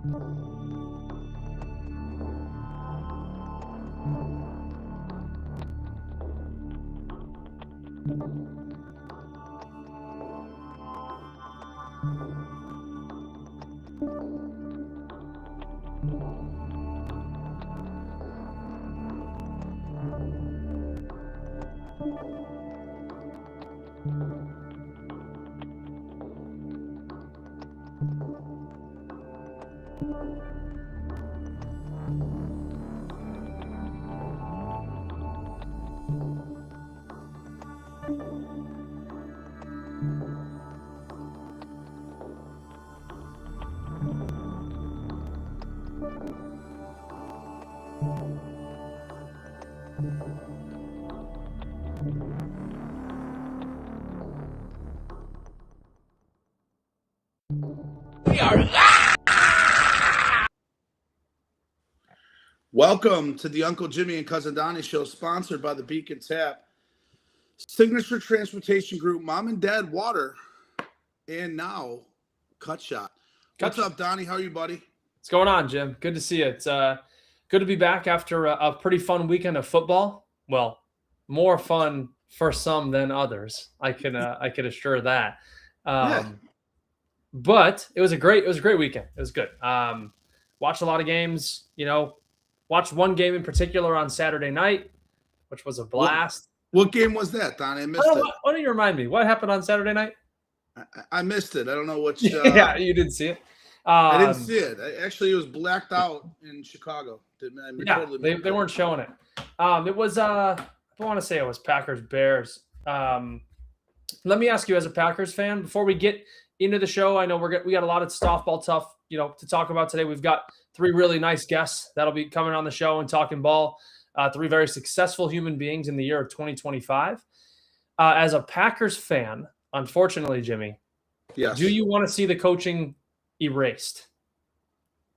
We are live! Welcome to the Uncle Jimmy and Cousin Donnie Show, sponsored by the Beacon Tap, Signature Transportation Group, Mom and Dad Water, and now Cut Shot. What's up, Donnie? How are you, buddy? What's going on, Jim? Good to see you. It's good to be back after a pretty fun weekend of football. Well, more fun for some than others. I can assure that. But it was a great weekend. It was good. Watched a lot of games. Watched one game in particular on Saturday night, which was a blast. What game was that, Donnie? I missed it. Why don't you remind me? What happened on Saturday night? I missed it. I don't know what. Yeah, you didn't see it. I didn't see it. Actually, it was blacked out in Chicago. They weren't showing it. It was I want to say it was Packers Bears. Let me ask you, as a Packers fan, before we get into the show, I know we got a lot of softball stuff, to talk about today. We've got 3 really nice guests that'll be coming on the show and talking ball. 3 very successful human beings in the year of 2025. As a Packers fan, unfortunately, Jimmy, yes. Do you want to see the coaching erased?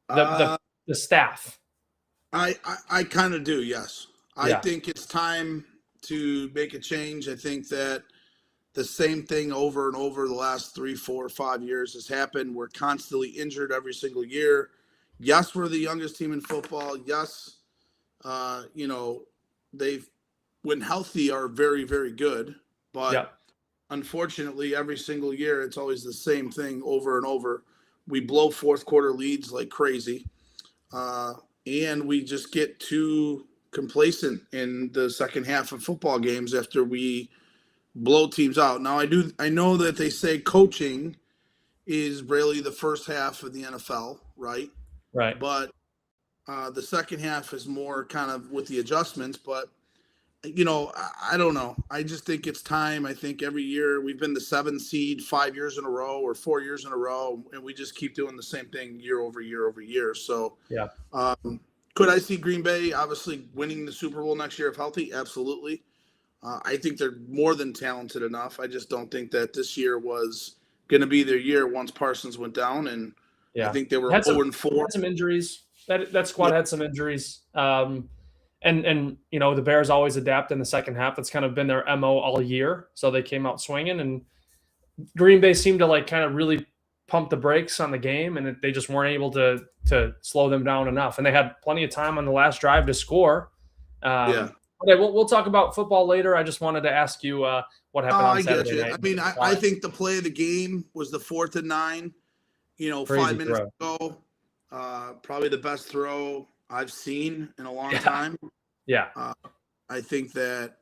The staff. I kind of do, yes. I Yeah. think it's time to make a change. I think that the same thing over and over the last 3, 4, 5 years has happened. We're constantly injured every single year. Yes, we're the youngest team in football. Yes, they've, when healthy, are very, very good. But unfortunately, every single year, it's always the same thing over and over. We blow fourth quarter leads like crazy. And we just get too complacent in the second half of football games after we blow teams out. Now, I know that they say coaching is really the first half of the NFL, right? Right. But the second half is more kind of with the adjustments. But, I don't know. I just think it's time. I think every year we've been the 7th seed 5 years in a row or 4 years in a row, and we just keep doing the same thing year over year over year. So, yeah. Could I see Green Bay obviously winning the Super Bowl next year if healthy? Absolutely. I think they're more than talented enough. I just don't think that this year was going to be their year once Parsons went down, and I think they were 0-4. Had some injuries. That squad had some injuries. And the Bears always adapt in the second half. That's kind of been their MO all year. So they came out swinging, and Green Bay seemed to kind of really pump the brakes on the game, and they just weren't able to slow them down enough. And they had plenty of time on the last drive to score. Okay, we'll talk about football later. I just wanted to ask you what happened on Saturday night. I mean, I think the play of the game was the 4th and 9. Crazy 5 minutes throw. ago, probably the best throw I've seen in a long time. Yeah. I think that,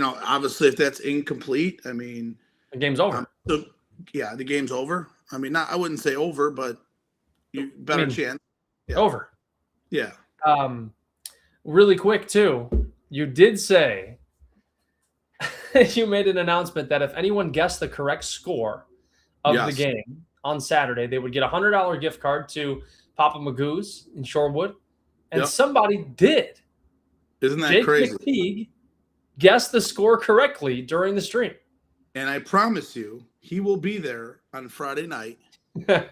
obviously if that's incomplete, I mean, the game's over. The game's over. I mean, I wouldn't say over, but better chance. Yeah. Over. Yeah. Really quick too, you did say you made an announcement that if anyone guessed the correct score of the game on Saturday, they would get a $100 gift card to Papa Magoo's in Shorewood. And somebody did. Isn't that Jake crazy? McTeague guessed the score correctly during the stream. And I promise you, he will be there on Friday night. Yeah.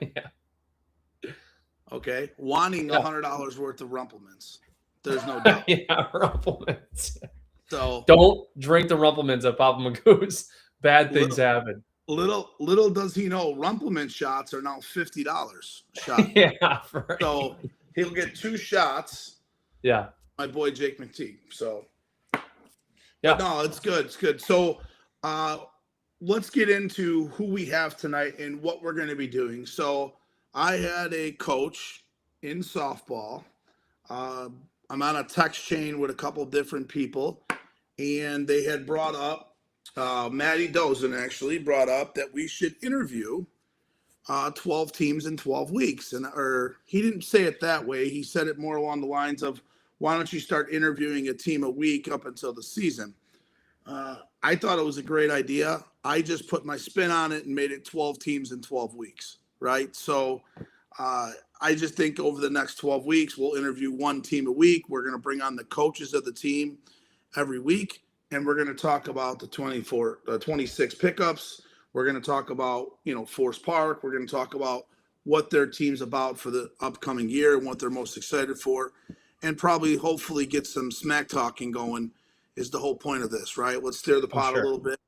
Okay. Wanting $100 worth of Rumplemans. There's no doubt. Rumplemans. So don't drink the Rumplemans at Papa Magoo's. Bad things happen. Little does he know, Rumpleman shots are now $50 a shot. Yeah. So he'll get 2 shots. Yeah. My boy Jake McTeague. So yeah, but no, it's good. It's good. So let's get into who we have tonight and what we're going to be doing. So I had a coach in softball. I'm on a text chain with a couple different people, and they had brought up, Matty Dozen actually brought up that we should interview 12 teams in 12 weeks. Or he didn't say it that way. He said it more along the lines of, why don't you start interviewing a team a week up until the season? I thought it was a great idea. I just put my spin on it and made it 12 teams in 12 weeks, right? So I just think over the next 12 weeks, we'll interview 1 team a week. We're going to bring on the coaches of the team every week, and we're going to talk about the 26 pickups. We're going to talk about, Forest Park. We're going to talk about what their team's about for the upcoming year and what they're most excited for, and probably hopefully get some smack talking going is the whole point of this, right? Let's stir the pot a little bit.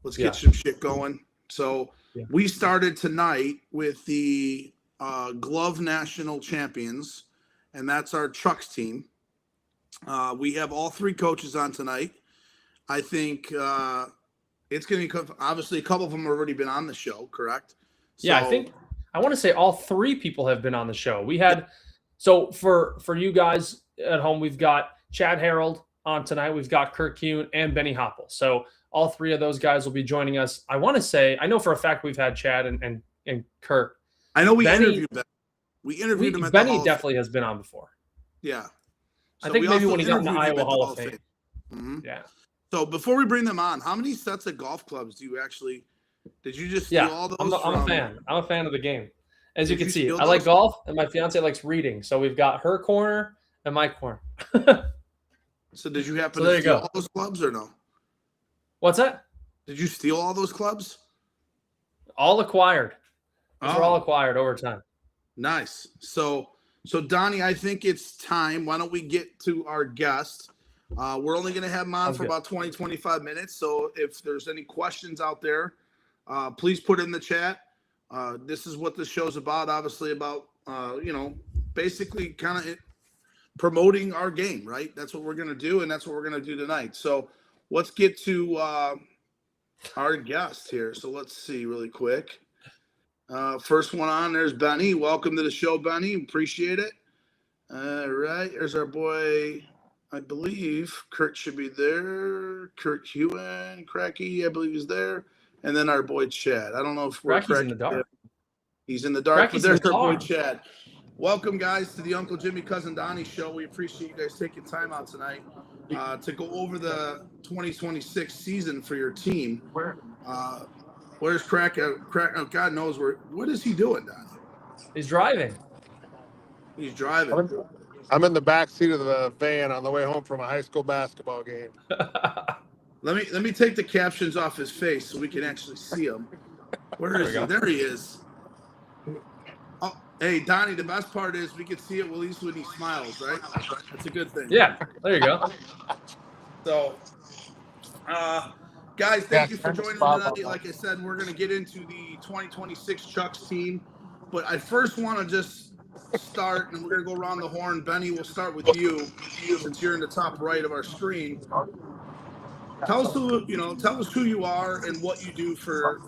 Let's get some shit going. So we started tonight with the Glove National Champions, and that's our Chucks team. We have all 3 coaches on tonight. I think it's going to be, obviously a couple of them have already been on the show, correct? So, yeah, I want to say all 3 people have been on the show. We had, so for you guys at home, we've got Chad Harold on tonight. We've got Kirk Hune and Benny Hoppel. So all 3 of those guys will be joining us. I want to say, I know for a fact we've had Chad and Kirk. I know we interviewed them. We interviewed him at Benny definitely has been on before. Yeah. So I think maybe when he got in the Iowa Hall of Fame. Mm-hmm. Yeah. So before we bring them on, how many sets of golf clubs do you actually, did you just steal all those? I'm a fan. I'm a fan of the game. As you can see, I like golf and my fiance likes reading. So we've got her corner and my corner. So did you happen to steal all those clubs or no? What's that? Did you steal all those clubs? All acquired. Those were all acquired over time. Nice. So Donnie, I think it's time. Why don't we get to our guest? We're only going to have him on for about 20, 25 minutes. So if there's any questions out there, please put in the chat. This is what this show's about. Obviously about, basically kind of promoting our game, right? That's what we're going to do. And that's what we're going to do tonight. So let's get to our guest here. So let's see really quick. First one on, there's Benny. Welcome to the show, Benny. Appreciate it. All right. There's our boy, I believe Kurt should be there. Kurt Hewen, Cracky, I believe is there. And then our boy Chad. I don't know if we're Cracky's in the dark. He's in the dark, Cracky's but there's in the our boy Chad. Welcome, guys, to the Uncle Jimmy Cousin Donnie Show. We appreciate you guys taking time out tonight to go over the 2026 season for your team. Where's Crack? Oh, God knows where. What is he doing, Donnie? He's driving. He's driving. I'm in the back seat of the van on the way home from a high school basketball game. Let me take the captions off his face so we can actually see him. Where is he? There he is. Oh, hey, Donnie, the best part is we can see it at least when he smiles, right? That's a good thing. Yeah, there you go. So, guys, thank you for joining tonight. Like I said, we're going to get into the 2026 Chucks team. But I first want to just start, and we're going to go around the horn. Benny, we'll start with you since you're in the top right of our screen. Tell us who you are and what you do for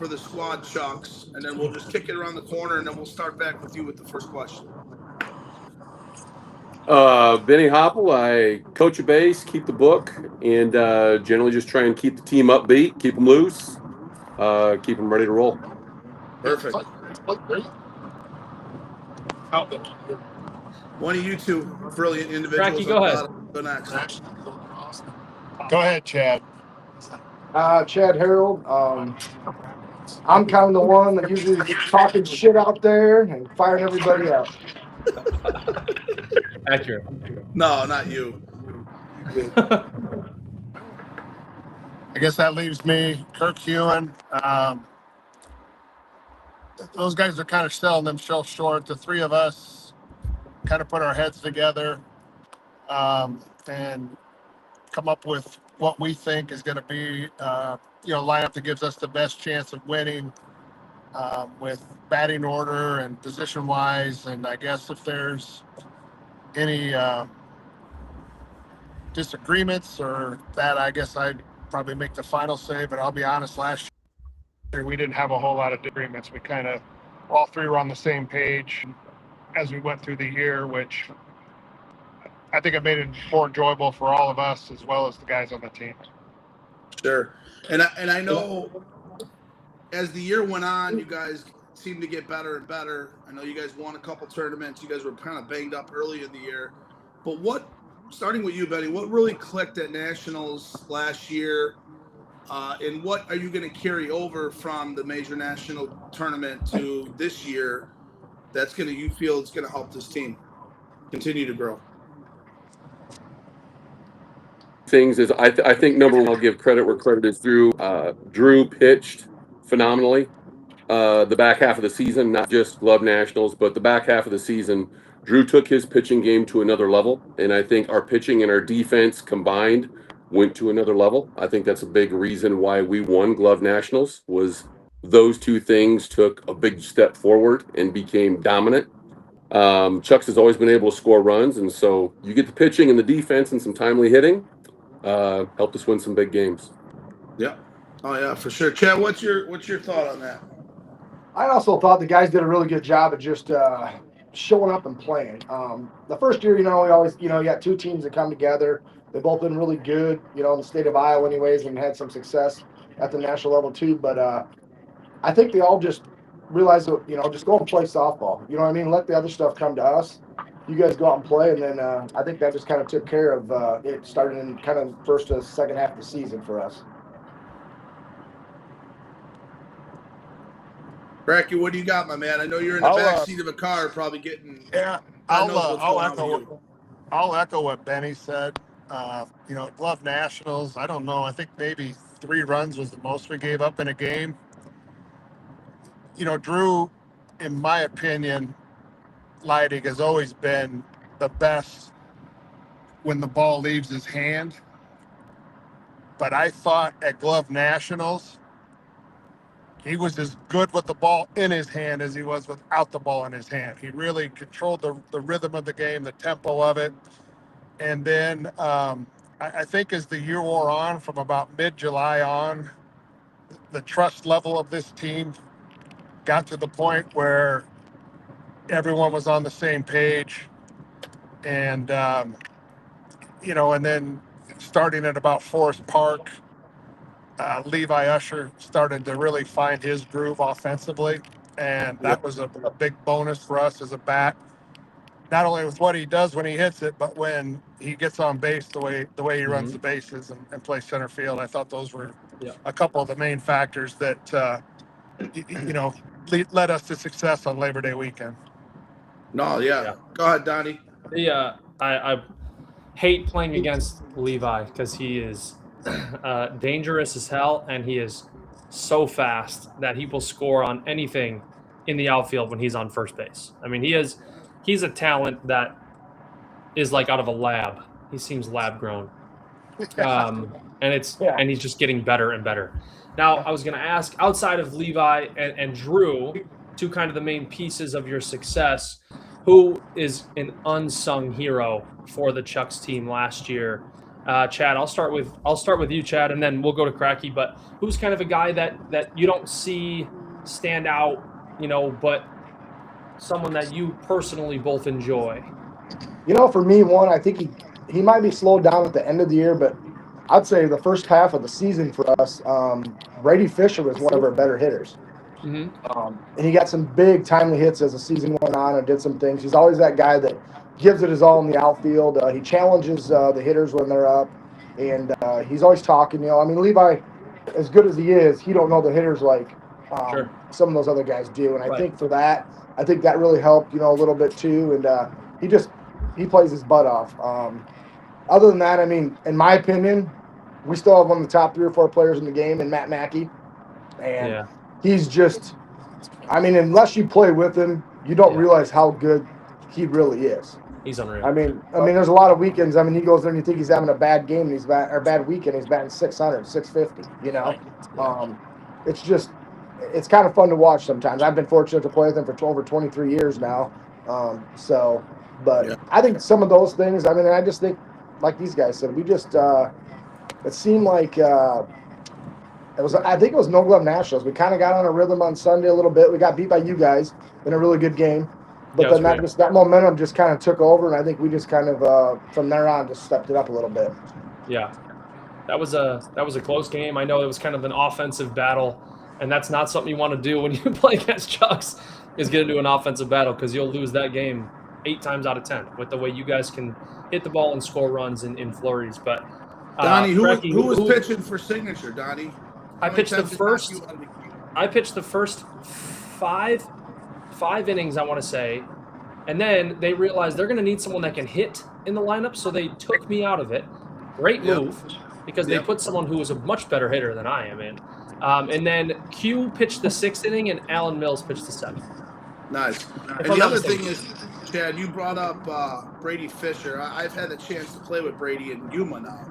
the squad Chucks, and then we'll just kick it around the corner, and then we'll start back with you with the first question. Benny Hoppel. I coach a base, keep the book, and generally just try and keep the team upbeat, keep them loose, keep them ready to roll. Perfect. One of you two brilliant individuals. Frankie, go ahead. Go next. Go ahead, Chad. Chad Harold. I'm kind of the one that usually talking shit out there and firing everybody up. Accurate. No, not you. I guess that leaves me, Kirk Hewen. Those guys are kind of selling themselves short. The 3 of us kind of put our heads together and come up with what we think is going to be lineup that gives us the best chance of winning with batting order and position wise. And I guess if there's any disagreements or that, I guess I'd probably make the final say. But I'll be honest, last year we didn't have a whole lot of disagreements. We kind of all three were on the same page as we went through the year, which I think it made it more enjoyable for all of us as well as the guys on the team. Sure. And I know as the year went on, you guys seemed to get better and better. I know you guys won a couple tournaments. You guys were kind of banged up early in the year. But starting with you, Benny, what really clicked at Nationals last year? And what are you going to carry over from the major national tournament to this year you feel it's going to help this team continue to grow? Things is I think number one, I'll give credit where credit is due. Drew pitched phenomenally the back half of the season, not just Glove Nationals, but the back half of the season. Drew took his pitching game to another level, and I think our pitching and our defense combined went to another level. I think that's a big reason why we won Glove Nationals, was those two things took a big step forward and became dominant. Chucks has always been able to score runs, and so you get the pitching and the defense and some timely hitting, helped us win some big games. Yeah. Oh yeah, for sure. Chad, what's your thought on that? I also thought the guys did a really good job of just showing up and playing. The first year, we always, you got two teams that come together. They've both been really good, in the state of Iowa anyways, and had some success at the national level too. But I think they all just realized that, just go and play softball. You know what I mean? Let the other stuff come to us. You guys go out and play. And then I think that just kind of took care of it starting in kind of first to second half of the season for us. Bracky, what do you got, my man? I know you're in the back seat of a car, probably getting. Yeah, I'll echo what Benny said. Glove Nationals, I don't know. I think maybe 3 runs was the most we gave up in a game. Drew, in my opinion, Leidig has always been the best when the ball leaves his hand. But I thought at Glove Nationals, he was as good with the ball in his hand as he was without the ball in his hand. He really controlled the rhythm of the game, the tempo of it. And then I think as the year wore on, from about mid-July on, the trust level of this team got to the point where everyone was on the same page. And, and then starting at about Forest Park, Levi Usher started to really find his groove offensively, and that was a big bonus for us as a bat. Not only with what he does when he hits it, but when he gets on base, the way he runs the bases and plays center field. I thought those were a couple of the main factors that led us to success on Labor Day weekend. No, yeah. Go ahead, Donnie. I hate playing against Levi because he is dangerous as hell, and he is so fast that he will score on anything in the outfield when he's on first base. I mean, he's a talent that is like out of a lab. He seems lab grown. And he's just getting better and better. Now, I was going to ask, outside of Levi and Drew, two kind of the main pieces of your success, who is an unsung hero for the Chucks team last year? Chad, I'll start with you, Chad, and then we'll go to Cracky. But who's kind of a guy that you don't see stand out, but someone that you personally both enjoy? For me, I think he might be slowed down at the end of the year, but I'd say the first half of the season for us, Brady Fisher was one of our better hitters. Mm-hmm. And he got some big timely hits as the season went on and did some things. He's always that guy that gives it his all in the outfield. He challenges the hitters when they're up, and he's always talking. Levi, as good as he is, he don't know the hitters like some of those other guys do. And I think for that, that really helped, a little bit too. And he plays his butt off. Other than that, in my opinion, we still have one of the top 3 or 4 players in the game in Matt Mackey. And he's just, unless you play with him, you don't realize how good he really is. He's unreal. I mean, there's a lot of weekends. I mean, he goes there and you think he's having a bad game, and he's bad weekend. He's batting 600, 650. You know, it's kind of fun to watch sometimes. I've been fortunate to play with him for over 23 years now. But I think some of those things. I mean, I just think, like these guys said, we just it seemed like I think it was No Glove Nationals. We kind of got on a rhythm on Sunday a little bit. We got beat by you guys in a really good game. But then that momentum just kind of took over, and I think we just kind of from there on just stepped it up a little bit. Yeah, that was a close game. I know it was kind of an offensive battle, and that's not something you want to do when you play against Chucks. Is get into an offensive battle because you'll lose that game 8 times out of 10 with the way you guys can hit the ball and score runs in flurries. But Donnie, who was pitching for signature? Donnie, I pitched the first five innings, I want to say, and then they realized they're going to need someone that can hit in the lineup, so they took me out of it. Great move, because they put someone who was a much better hitter than I am in. And then Q pitched the 6th inning, and Alan Mills pitched the 7th. Nice. And the other thing is, Chad, you brought up Brady Fisher. I've had a chance to play with Brady in Yuma now.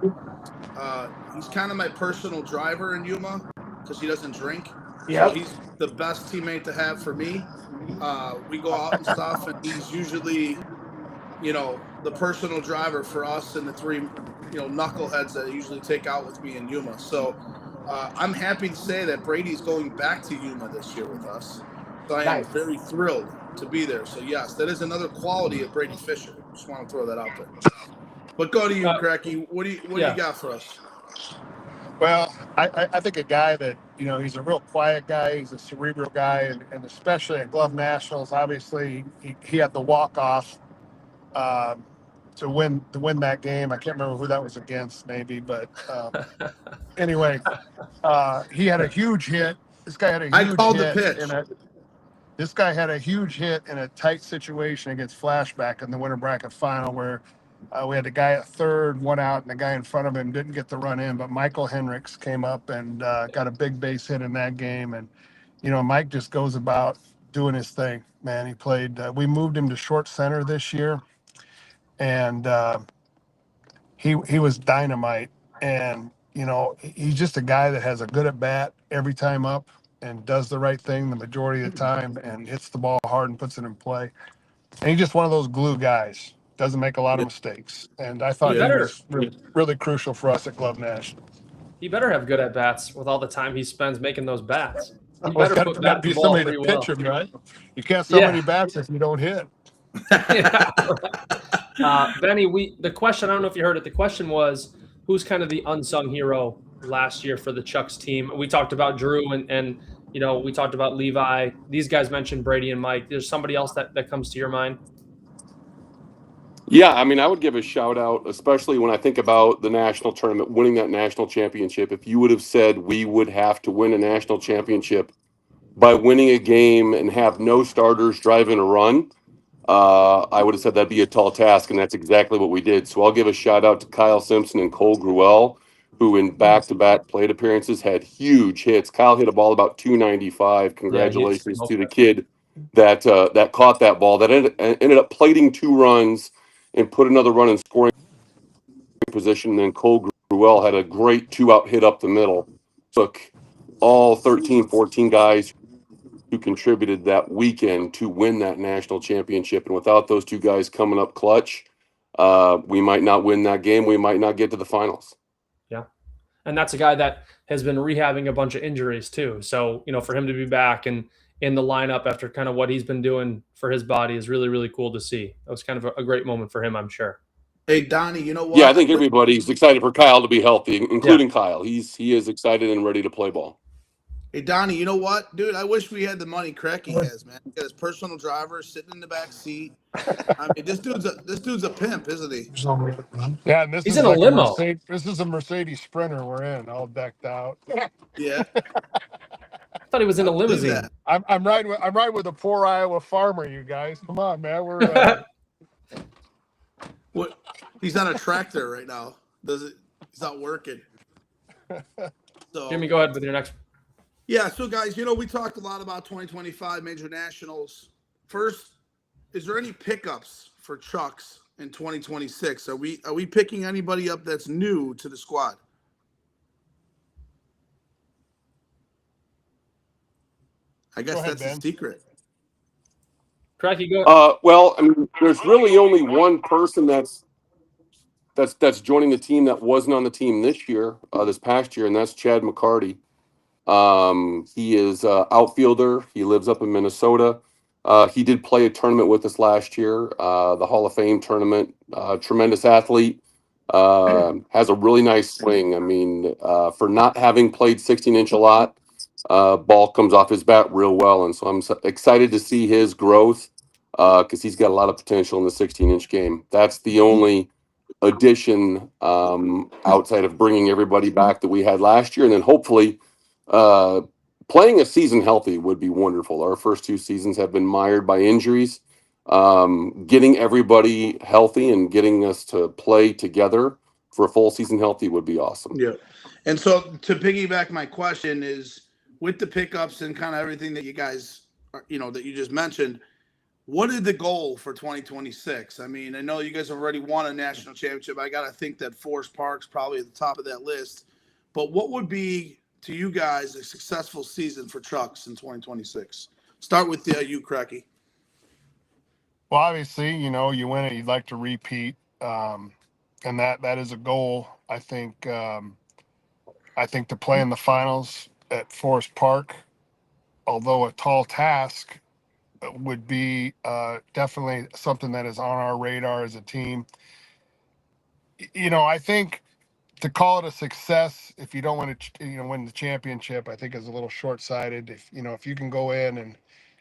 He's kind of my personal driver in Yuma because he doesn't drink. Yeah, so he's the best teammate to have for me. We go out and stuff, and he's usually, the personal driver for us and the 3, knuckleheads that I usually take out with me in Yuma. So I'm happy to say that Brady's going back to Yuma this year with us. So I am very thrilled to be there. So yes, that is another quality of Brady Fisher. Just want to throw that out there. But go to you, Cracky. What do you got for us? Well, I think a guy that, he's a real quiet guy. He's a cerebral guy, and especially at Glove Nationals, obviously he had the walk-off to win that game. I can't remember who that was against, maybe, but anyway, he had a huge hit. This guy had a huge hit. I called the pitch. This guy had a huge hit in a tight situation against Flashback in the winter bracket final where we had a guy at third, 1 out, and the guy in front of him didn't get the run in, but Michael Hendricks came up and got a big base hit in that game. And, Mike just goes about doing his thing, man. He played, we moved him to short center this year, and he was dynamite. And, he's just a guy that has a good at bat every time up and does the right thing the majority of the time and hits the ball hard and puts it in play. And he's just one of those glue guys. Doesn't make a lot of mistakes. And I thought he was really crucial for us at Glove National. He better have good at bats with all the time he spends making those bats. He better be somebody to pitch him, right? You can't throw many bats if you don't hit. Benny, the question, I don't know if you heard it. The question was, who's kind of the unsung hero last year for the Chucks team? We talked about Drew and we talked about Levi. These guys mentioned Brady and Mike. There's somebody else that comes to your mind? Yeah, I mean, I would give a shout out, especially when I think about the national tournament, winning that national championship. If you would have said we would have to win a national championship by winning a game and have no starters driving a run, I would have said that'd be a tall task, and that's exactly what we did. So I'll give a shout out to Kyle Simpson and Cole Gruel, who in back-to-back plate appearances had huge hits. Kyle hit a ball about 295. Congratulations to the kid that caught that ball. That ended up plating 2 runs and put another run in scoring position. And then Cole Gruel had a great 2-out hit up the middle. Took all 13, 14 guys who contributed that weekend to win that national championship. And without those 2 guys coming up clutch, we might not win that game. We might not get to the finals. Yeah. And that's a guy that has been rehabbing a bunch of injuries too. So, for him to be back and in the lineup after kind of what he's been doing for his body is really, really cool to see. That was kind of a great moment for him, I'm sure. Hey, Donnie, you know what? Yeah, I think everybody's excited for Kyle to be healthy, including Kyle. He is excited and ready to play ball. Hey, Donnie, you know what? Dude, I wish we had the money Cracky has, man. He got his personal driver sitting in the back seat. I mean, this dude's a pimp, isn't he? Yeah, and he's in a limo. This is a Mercedes Sprinter we're in, all decked out. Yeah. I thought he was in a limousine. I'm riding with a poor Iowa farmer, you guys. Come on, man. We're what? He's on a tractor right now. He's not working. So Jimmy, go ahead with your next. Yeah, so guys, we talked a lot about 2025 major nationals. First, is there any pickups for Chucks in 2026? Are we picking anybody up that's new to the squad? I guess ahead, that's Ben. a secret. Cracky, go. Well, I mean, there's really only one person that's joining the team that wasn't on the team this past year, and that's Chad McCarty. He is outfielder. He lives up in Minnesota. He did play a tournament with us last year, the Hall of Fame tournament. Tremendous athlete. Has a really nice swing. I mean, for not having played 16-inch a lot, ball comes off his bat real well, and so I'm excited to see his growth because he's got a lot of potential in the 16-inch game. That's the only addition outside of bringing everybody back that we had last year, and then hopefully playing a season healthy would be wonderful. Our first 2 seasons have been mired by injuries. Getting everybody healthy and getting us to play together for a full season healthy would be awesome. Yeah. And so to piggyback my question is, with the pickups and kind of everything that you guys, that you just mentioned, what is the goal for 2026? I mean, I know you guys have already won a national championship. I got to think that Forest Park's probably at the top of that list. But what would be, to you guys, a successful season for Chucks in 2026? Start with you, Cracky. Well, obviously, you win it, you'd like to repeat, and that is a goal. I think to play in the finals at Forest Park, although a tall task, would be definitely something that is on our radar as a team. I think to call it a success, if you don't want to, win the championship, I think is a little short-sighted. If you can go in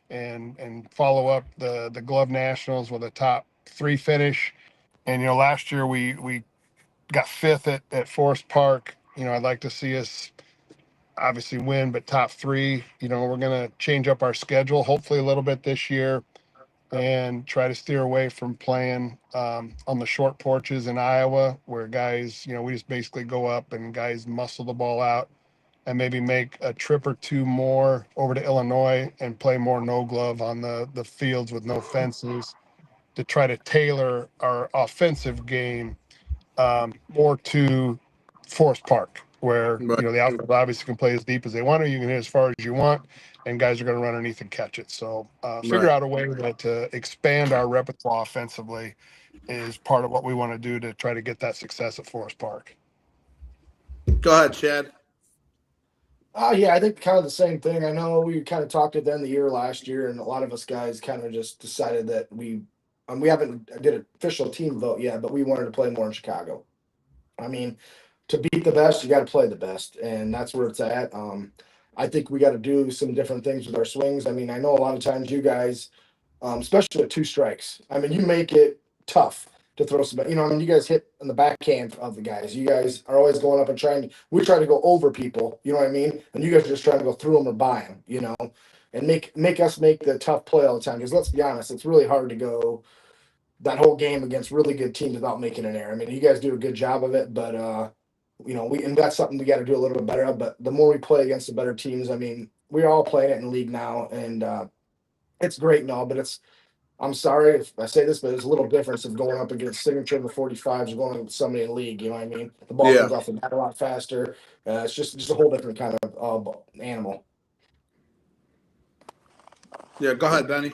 and follow up the Glove Nationals with a top 3 finish, and last year we got 5th at Forest Park. I'd like to see us obviously win, but top 3. We're gonna change up our schedule hopefully a little bit this year, and try to steer away from playing on the short porches in Iowa, where guys, we just basically go up and guys muscle the ball out, and maybe make a trip or 2 more over to Illinois and play more no glove on the fields with no fences, to try to tailor our offensive game more to Forest Park, where Right. the outfield obviously can play as deep as they want to. You can hit as far as you want, and guys are going to run underneath and catch it. So figure out a way to expand our repertoire offensively is part of what we want to do to try to get that success at Forest Park. Go ahead, Chad. Yeah, I think kind of the same thing. I know we kind of talked at the end of the year last year, and a lot of us guys kind of just decided that we haven't did an official team vote yet, but we wanted to play more in Chicago. I mean, to beat the best, you got to play the best, and that's where it's at. I think we got to do some different things with our swings. I mean, I know a lot of times you guys, especially at 2 strikes, I mean, you make it tough to throw some, you guys hit in the backhand of the guys. You guys are always going up and we try to go over people, you know what I mean? And you guys are just trying to go through them or by them, and make us make the tough play all the time. Because let's be honest, it's really hard to go that whole game against really good teams without making an error. I mean, you guys do a good job of it, but and that's something we got to do a little bit better of. But the more we play against the better teams, I mean, we're all playing it in the league now, and it's great and all, but I'm sorry if I say this, but there's a little difference of going up against Signature in the 45s or going up with somebody in the league. You know what I mean? The ball comes off the bat a lot faster. It's just a whole different kind of animal. Yeah, go ahead, Benny.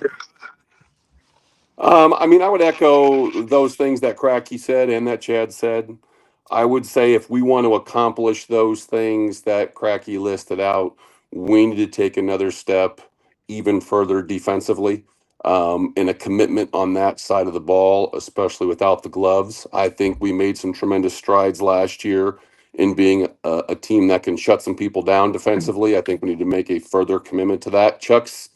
I mean, I would echo those things that Cracky said and that Chad said. I would say if we want to accomplish those things that Cracky listed out, we need to take another step even further defensively, and a commitment on that side of the ball, especially without the gloves. I think we made some tremendous strides last year in being a team that can shut some people down defensively. I think we need to make a further commitment to that. Chuck's,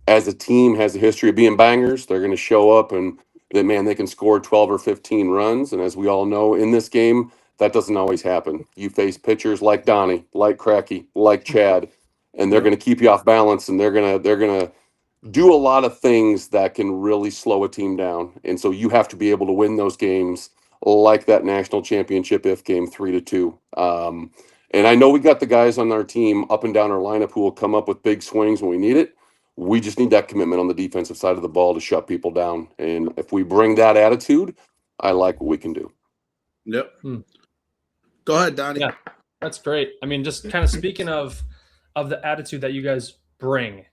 as a team, has a history of being bangers. They're going to show up and they can score 12 or 15 runs. And as we all know in this game, that doesn't always happen. You face pitchers like Donnie, like Cracky, like Chad, and they're going to keep you off balance, and they're going to do a lot of things that can really slow a team down. And so you have to be able to win those games, like that national championship if game 3-2. And I know we got the guys on our team up and down our lineup who will come up with big swings when we need it. We just need that commitment on the defensive side of the ball to shut people down. And if we bring that attitude, I like what we can do. Yep. Go ahead, Donnie. Yeah, that's great. I mean, just kind of speaking of the attitude that you guys bring,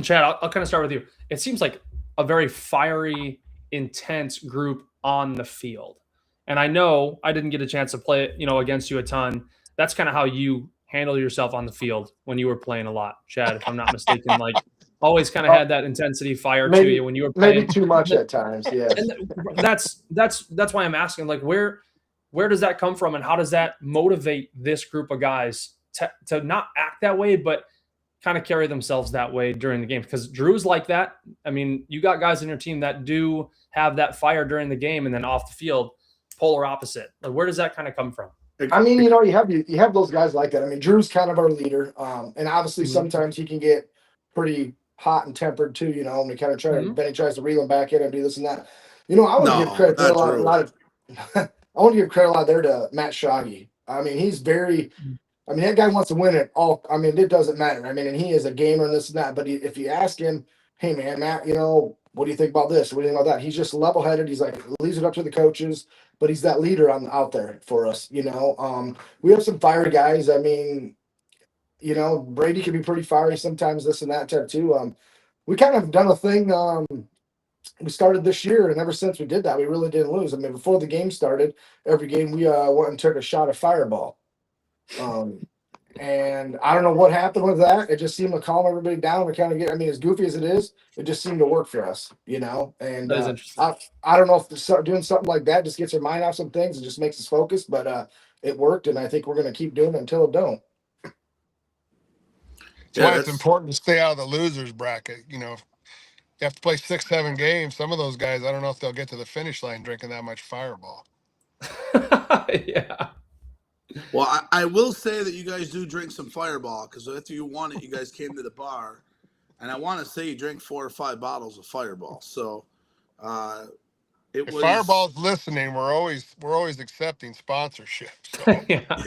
Chad, I'll kind of start with you. It seems like a very fiery, intense group on the field. And I know I didn't get a chance to play, against you a ton. That's kind of how you handle yourself on the field when you were playing a lot, Chad, if I'm not mistaken. Like, always kind of had that intensity, fire to you when you were playing. Maybe too much at times, yeah. And that's why I'm asking, like, where does that come from, and how does that motivate this group of guys to not act that way, but kind of carry themselves that way during the game? Because Drew's like that. I mean, you got guys in your team that do have that fire during the game, and then off the field, polar opposite. Like, where does that kind of come from? I mean, you have those guys like that. I mean, Drew's kind of our leader, and obviously sometimes he can get pretty hot and tempered too. And we kind of Benny tries to reel him back in and do this and that. I want to give credit to a lot of. I want to give credit a lot there to Matt Shoggy. I mean, he's very. I mean, that guy wants to win it all. I mean, it doesn't matter. I mean, and he is a gamer and this and that. But if you ask him, hey man, Matt, what do you think about this? What do you think about that? He's just level-headed. He's like, leaves it up to the coaches, but he's that leader out there for us. We have some fiery guys. I mean, Brady can be pretty fiery sometimes, this and that type too. We kind of done a thing. We started this year, and ever since we did that, we really didn't lose. I mean, before the game started, every game we went and took a shot of Fireball. And I don't know what happened with that. It just seemed to calm everybody down. We kind of as goofy as it is, it just seemed to work for us, And That is interesting. I don't know if doing something like that just gets our mind off some things and just makes us focus, but it worked, and I think we're going to keep doing it until it don't. That's why it's important to stay out of the losers bracket. You have to play 6-7 games. Some of those guys, I don't know if they'll get to the finish line drinking that much Fireball. Yeah. Well, I will say that you guys do drink some Fireball, because after you won it, you guys came to the bar, and I want to say you drank 4 or 5 bottles of Fireball. So, if Fireball's listening, we're always accepting sponsorship. So. Yeah.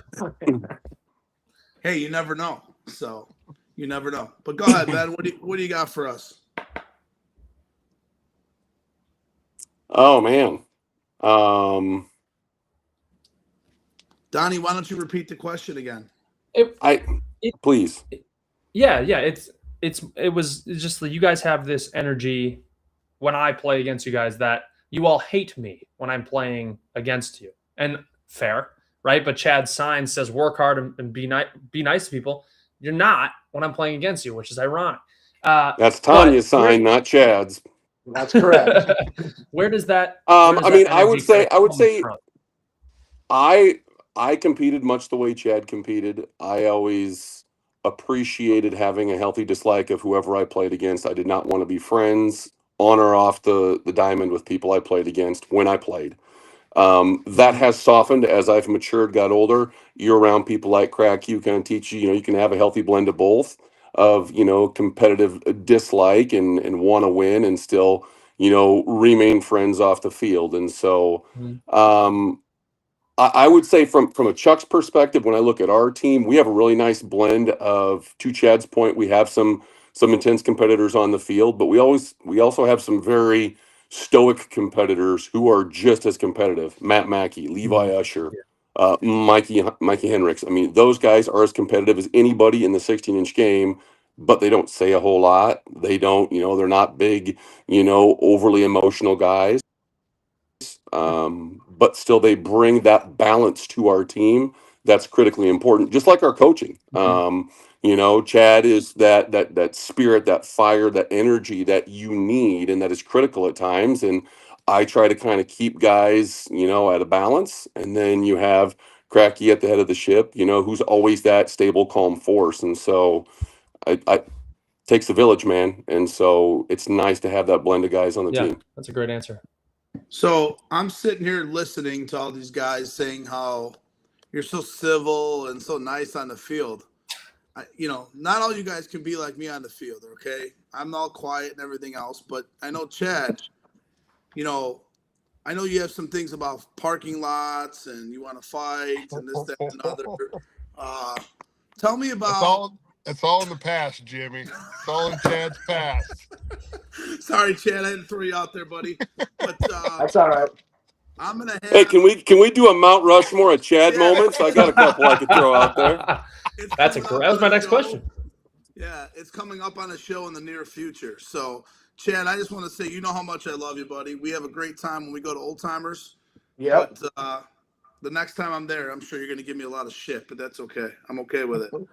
Hey, you never know. So, you never know. But go ahead, Ben. What do you got for us? Oh man. Donnie, why don't you repeat the question again? Please. Yeah. It was just that you guys have this energy when I play against you guys that you all hate me when I'm playing against you. And fair, right? But Chad's sign says work hard and be nice to people. You're not when I'm playing against you, which is ironic. That's Tanya's sign, not Chad's. That's correct. Where does that? I would say, I competed much the way Chad competed. I always appreciated having a healthy dislike of whoever I played against. I did not want to be friends on or off the diamond with people I played against when I played. That has softened as I've matured, got older. You're around people like Crack. You kind of teach you can have a healthy blend of both, of competitive dislike and want to win, and still remain friends off the field. And so I would say from a Chuck's perspective, when I look at our team, we have a really nice blend of, to Chad's point, we have some intense competitors on the field, but we also have some very stoic competitors who are just as competitive. Matt Mackey, Levi Usher, Mikey Hendricks. I mean, those guys are as competitive as anybody in the 16-inch game, but they don't say a whole lot. They don't, they're not big, overly emotional guys. But still they bring that balance to our team that's critically important, just like our coaching. Chad is that spirit, that fire, that energy that you need and that is critical at times. And I try to kind of keep guys, at a balance. And then you have Cracky at the head of the ship, who's always that stable, calm force. And so I takes the village, man. And so it's nice to have that blend of guys on the team. That's a great answer. So I'm sitting here listening to all these guys saying how you're so civil and so nice on the field. Not all you guys can be like me on the field, okay? I'm all quiet and everything else, but I know Chad, I know you have some things about parking lots and you want to fight and this, that, and other. Tell me about It's all in the past, Jimmy. It's all in Chad's past. Sorry, Chad, I didn't throw you out there, buddy. But That's all right. I'm gonna have. Hey, can we do a Mount Rushmore of Chad moments? I got a couple I could throw out there. That was my next question. Yeah, it's coming up on a show in the near future. So, Chad, I just want to say, you know how much I love you, buddy. We have a great time when we go to Old Timers. Yep. But the next time I'm there, I'm sure you're going to give me a lot of shit, but that's okay. I'm okay with it. All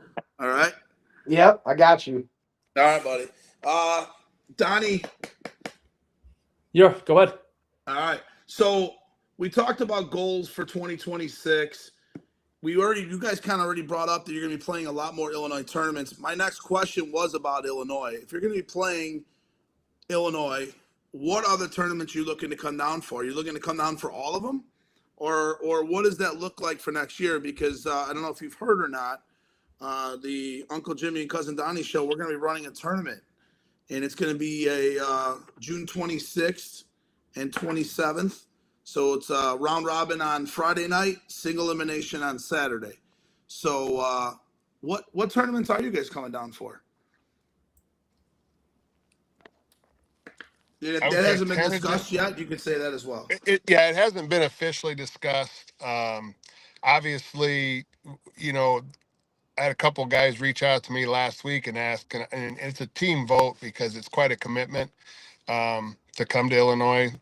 right? Yep, I got you. All right, buddy. Donnie. Yeah, go ahead. All right. So we talked about goals for 2026. You guys kind of already brought up that you're going to be playing a lot more Illinois tournaments. My next question was about Illinois. If you're going to be playing Illinois, what other tournaments are you looking to come down for? Are you looking to come down for all of them? Or what does that look like for next year? Because I don't know if you've heard or not, the Uncle Jimmy and Cousin Donnie Show, we're going to be running a tournament. And it's going to be a June 26th and 27th. So it's round robin on Friday night, single elimination on Saturday. So what tournaments are you guys coming down for? That hasn't been discussed yet. You could say that as well. It hasn't been officially discussed. Obviously, I had a couple guys reach out to me last week and ask, and it's a team vote because it's quite a commitment to come to Illinois,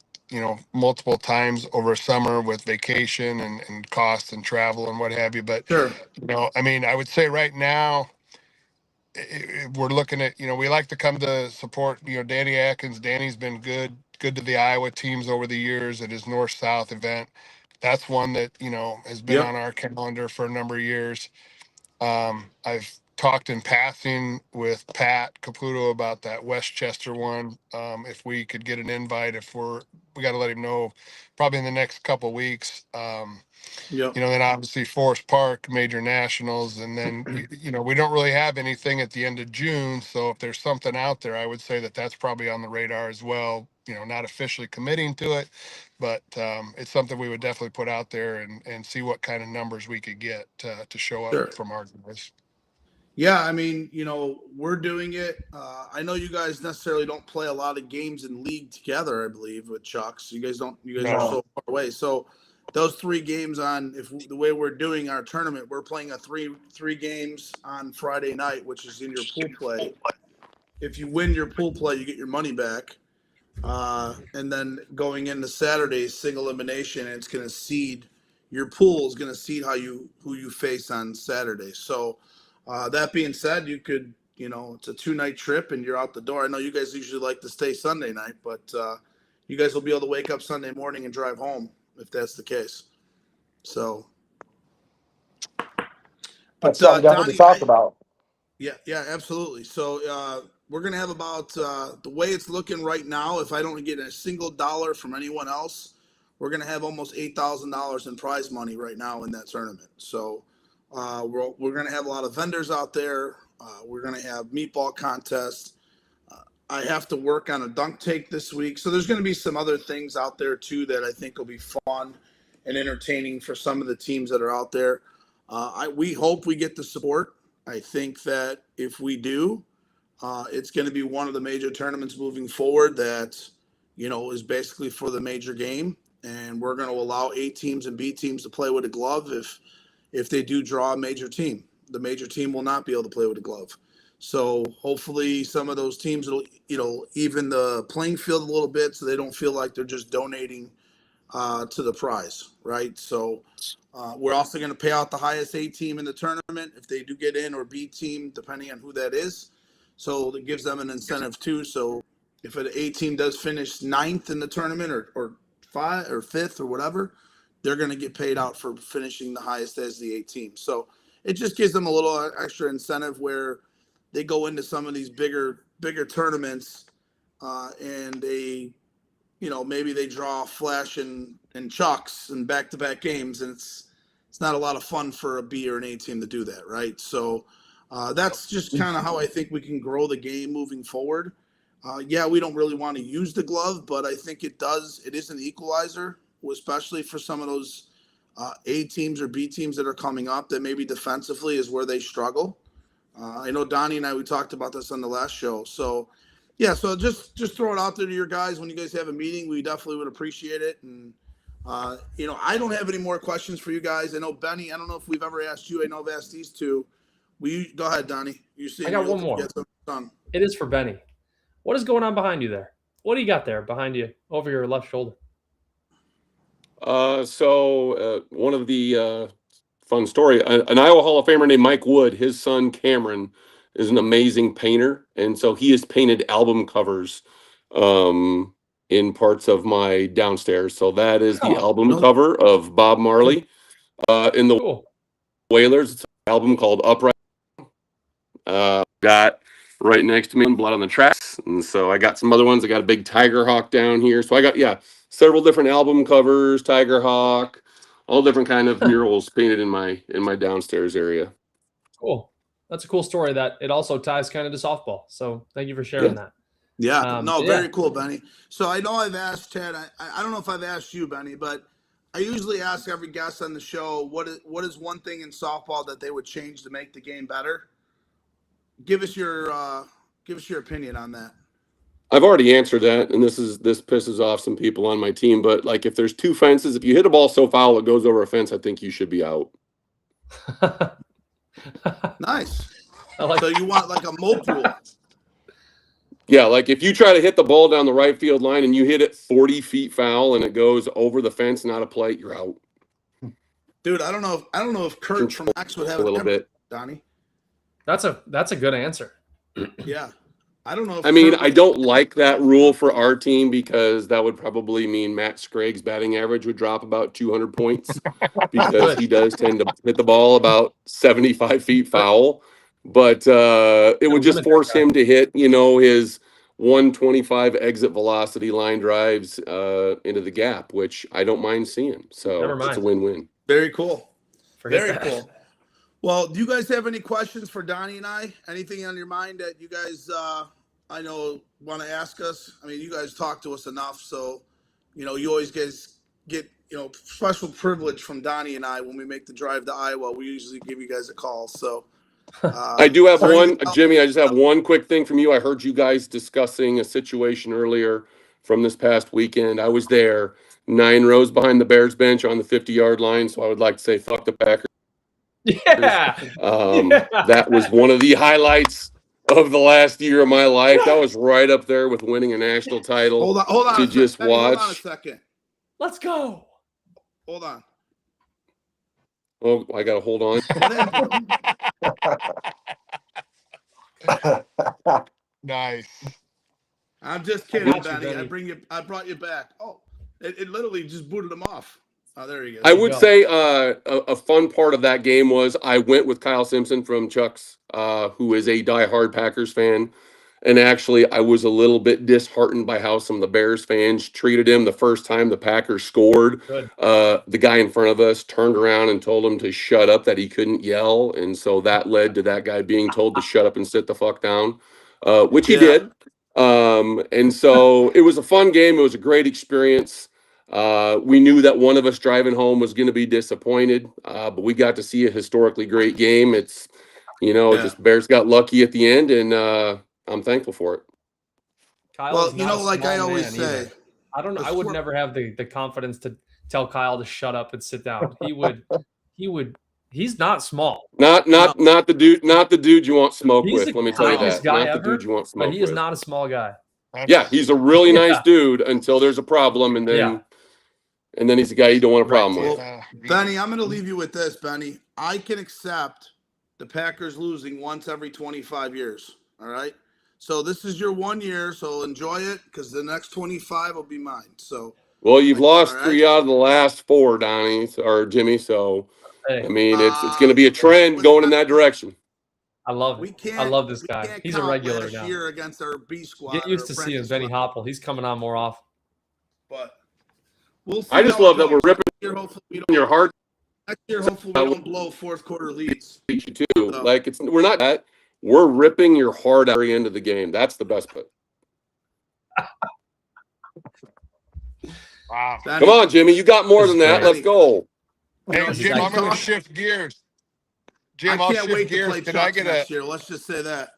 multiple times over summer with vacation and costs and travel and what have you. But, sure. I would say right now, we're looking at, we like to come to support, Danny Atkins. Danny's been good to the Iowa teams over the years at his North-South event. That's one that, has been on our calendar for a number of years. I've talked in passing with Pat Caputo about that Westchester one. If we could get an invite, we got to let him know probably in the next couple of weeks. Then obviously Forest Park, major nationals, and then we don't really have anything at the end of June. So if there's something out there, I would say that's probably on the radar as well. Not officially committing to it, but it's something we would definitely put out there and see what kind of numbers we could get to show up from our guys. Yeah, we're doing it. I know you guys necessarily don't play a lot of games in league together, I believe, with Chucks. You guys don't. You guys are so far away. So those 3 games the way we're doing our tournament, we're playing three games on Friday night, which is in your pool play. If you win your pool play, you get your money back. And then going into Saturday's single elimination, it's going to seed your pool is going to seed who you face on Saturday. So that being said, you could, it's a 2-night trip and you're out the door. I know you guys usually like to stay Sunday night, but you guys will be able to wake up Sunday morning and drive home if that's the case. So that's something definitely to talk about. Yeah, absolutely. So we're going to have about the way it's looking right now, if I don't get a single dollar from anyone else, we're going to have almost $8,000 in prize money right now in that tournament. So we're going to have a lot of vendors out there. We're going to have meatball contests. I have to work on a dunk take this week. So there's going to be some other things out there too that I think will be fun and entertaining for some of the teams that are out there. We hope we get the support. I think that if we do, it's going to be one of the major tournaments moving forward that, is basically for the major game. And we're going to allow A teams and B teams to play with a glove if they do draw a major team. The major team will not be able to play with a glove. So hopefully some of those teams will, even the playing field a little bit so they don't feel like they're just donating to the prize, right? So we're also going to pay out the highest A team in the tournament if they do get in, or B team, depending on who that is. So it gives them an incentive too. So if an A team does finish 9th in the tournament or 5th or 5th or whatever, they're going to get paid out for finishing the highest as the A team. So it just gives them a little extra incentive where they go into some of these bigger tournaments and they, maybe they draw Flash and Chucks in back-to-back games, and it's not a lot of fun for a B or an A team to do that, right? So that's just kind of how I think we can grow the game moving forward. We don't really want to use the glove, but I think it is an equalizer, especially for some of those A teams or B teams that are coming up that maybe defensively is where they struggle. I know Donnie and we talked about this on the last show. So, yeah, so just throw it out there to your guys when you guys have a meeting. We definitely would appreciate it. And, I don't have any more questions for you guys. I know, Benny, I don't know if we've ever asked you. I know I've asked these two. Go ahead, Donnie. I got one more. It is for Benny. What is going on behind you there? What do you got there behind you over your left shoulder? So one of the fun story, an Iowa Hall of Famer named Mike Wood, his son Cameron is an amazing painter, and so he has painted album covers in parts of my downstairs. So that is the album cover of Bob Marley in the Wailers. It's an album called Upright. Got right next to me, Blood on the Tracks, and so I got some other ones. I got a big Tiger Hawk down here. So I got several different album covers, Tiger Hawk, all different kind of murals painted in my downstairs area. Cool. That's a cool story that it also ties kind of to softball. So thank you for sharing that. Yeah. Very cool, Benny. So I know I've asked Ted, I don't know if I've asked you, Benny, but I usually ask every guest on the show, what is one thing in softball that they would change to make the game better? Give us your opinion on that. I've already answered that, and this pisses off some people on my team, but like if there's two fences, if you hit a ball so foul it goes over a fence, I think you should be out. Nice. So you want like a mope rule? Yeah, like if you try to hit the ball down the right field line and you hit it 40 feet foul and it goes over the fence, not a plate, you're out. Dude, I don't know if Kurt from Max would have a little bit, Donnie. That's a good answer. Yeah. I don't know if I don't like that rule for our team because that would probably mean Matt Sprague's batting average would drop about 200 points because he does tend to hit the ball about 75 feet foul. But it would just force him to hit, his 125 exit velocity line drives into the gap, which I don't mind seeing. So it's a win-win. Very cool. Very cool. Well, do you guys have any questions for Donnie and I? Anything on your mind that you guys, I know, want to ask us? I mean, you guys talk to us enough, so, you always get special privilege from Donnie and I when we make the drive to Iowa. We usually give you guys a call. So I do have one, Jimmy. I just have one quick thing from you. I heard you guys discussing a situation earlier from this past weekend. I was there, 9 rows behind the Bears bench on the 50-yard line. So I would like to say, fuck the Packers. Yeah. That was one of the highlights of the last year of my life. That was right up there with winning a national title. Hold on. To just watch. Hold on a second. Let's go. Hold on. Oh, I got to hold on. Nice. I'm just kidding, Benny. I brought you back. Oh, it literally just booted him off. Oh, there you go. I would say a fun part of that game was I went with Kyle Simpson from Chuck's, who is a diehard Packers fan. And actually, I was a little bit disheartened by how some of the Bears fans treated him the first time the Packers scored. The guy in front of us turned around and told him to shut up, that he couldn't yell. And so that led to that guy being told to shut up and sit the fuck down, which he did. And so it was a fun game. It was a great experience. We knew that one of us driving home was going to be disappointed, but we got to see a historically great game. It's, just Bears got lucky at the end, and I'm thankful for it. Kyle like I always say, I don't know. I would never have the confidence to tell Kyle to shut up and sit down. He would. He's not small. Not the dude you want smoke with. Let me tell you that. Not the dude you want smoke with. But he is not a small guy. Yeah, he's a really nice dude until there's a problem, and then he's a guy you don't want a problem with. Benny, I'm going to leave you with this, Benny. I can accept the Packers losing once every 25 years. All right. So this is your 1 year, so enjoy it because the next 25 will be mine. So you've lost 3 out of the last 4, Donnie or Jimmy. So it's going to be a trend going in that direction. I love it. I love this guy. He's a regular now. Year against our B squad. Get used to seeing Benny Hopple. He's coming on more often. But we'll see. I just love that we're ripping your heart. Next year, hopefully, we don't blow fourth quarter leads. You too. So. We're not that. We're ripping your heart out at the end of the game. That's the best part. Wow. Come on, Jimmy. You got more than that. Let's go. Hey, Jim, I'm going to shift gears. Jim, I I'll can't shift wait to gears. play Can I Chucks get next year. Let's just say that.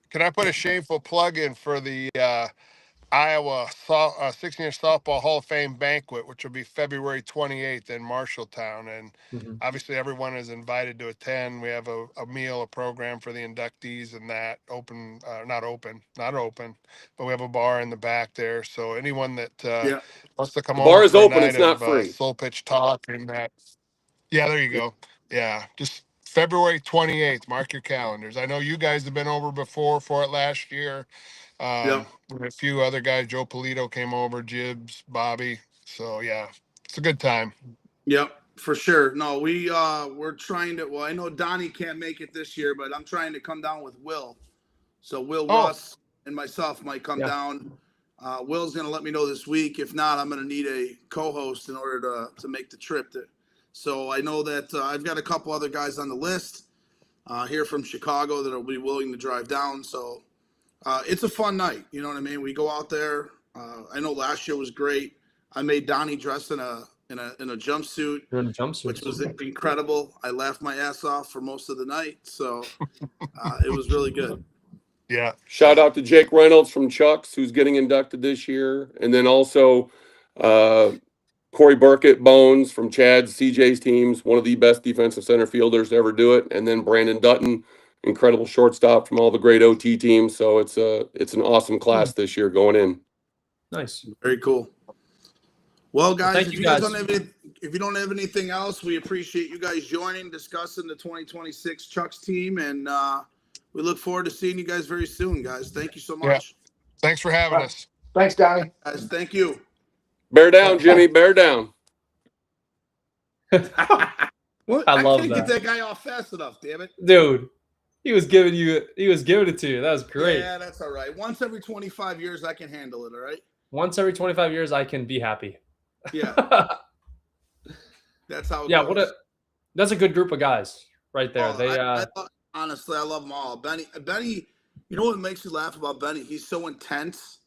Can I put a shameful plug in for the Iowa 16-inch softball Hall of Fame banquet, which will be February 28th in Marshalltown, and obviously everyone is invited to attend. We have a meal, a program for the inductees, and that not open, but we have a bar in the back there. So anyone that wants to come The bar over is for a open. night It's not of free. soul pitch talk and that. Yeah, there you go. Yeah, just February 28th. Mark your calendars. I know you guys have been over before for it last year. Yep. A few other guys, Joe Polito came over, Jibs, Bobby. So yeah, it's a good time. Yep, for sure. No, we're trying to. Well, I know Donnie can't make it this year, but I'm trying to come down with Will. So Will, Russ, and myself might come down. Will's gonna let me know this week. If not, I'm gonna need a co-host in order to make the trip. So I know that I've got a couple other guys on the list here from Chicago that will be willing to drive down. So it's a fun night. You know what I mean? We go out there. I know last year was great. I made Donnie dress in a jumpsuit, which was incredible. I laughed my ass off for most of the night, so it was really good. Yeah. Shout out to Jake Reynolds from Chucks, who's getting inducted this year, and then also Corey Burkett Bones from Chad's CJ's teams, one of the best defensive center fielders to ever do it, and then Brandon Dutton, incredible shortstop from all the great OT teams. So it's an awesome class this year going in. Nice, very cool. Well, guys, thank if you you guys don't have anything else, we appreciate you guys joining, discussing the 2026 Chucks team, and we look forward to seeing you guys very soon, guys. Thank you so much. Yeah. Thanks for having us. Thanks, Donnie. Guys, thank you. Bear down, Jimmy. Bear down. What? I love can't that. get that guy off fast enough, damn it. Dude. He was giving it to you. That was great. Yeah, that's all right. Once every 25 years, I can handle it. All right. Once every 25 years, I can be happy. Yeah. That's how it goes. That's a good group of guys right there. Honestly, I love them all. Benny, you know what makes me laugh about Benny? He's so intense.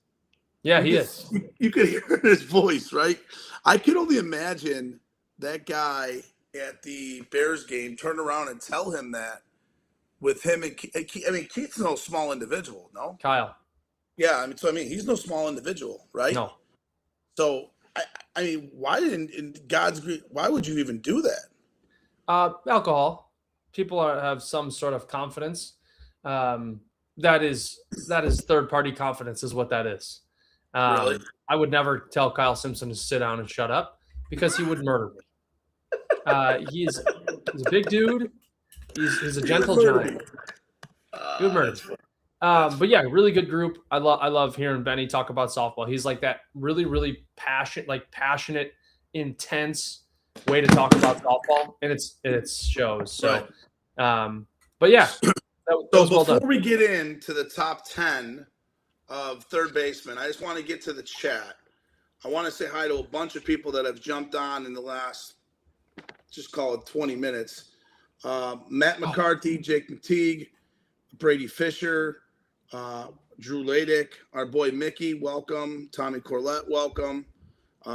Yeah, he is. You could hear it in his voice, right? I could only imagine that guy at the Bears game turn around and tell him that with him and Keith's no small individual, no? Kyle. Yeah, he's no small individual, right? No. So I mean, why would you even do that? Alcohol. People have some sort of confidence. That is third-party confidence is what that is. Really? I would never tell Kyle Simpson to sit down and shut up because he would murder me. He's a big dude. He's a gentle giant. He would murder me. But yeah, really good group. I love hearing Benny talk about softball. He's like that really, really passionate, intense way to talk about softball, and it shows. So, right. But yeah. So before we get into the top 10 of third baseman, I just want to get to the chat. I want to say hi to a bunch of people that have jumped on in the last, just call it 20 minutes. Matt McCarthy, Jake McTeague, Brady Fisher, Drew Ladick, our boy Mickey, welcome. Tommy Corlett, welcome.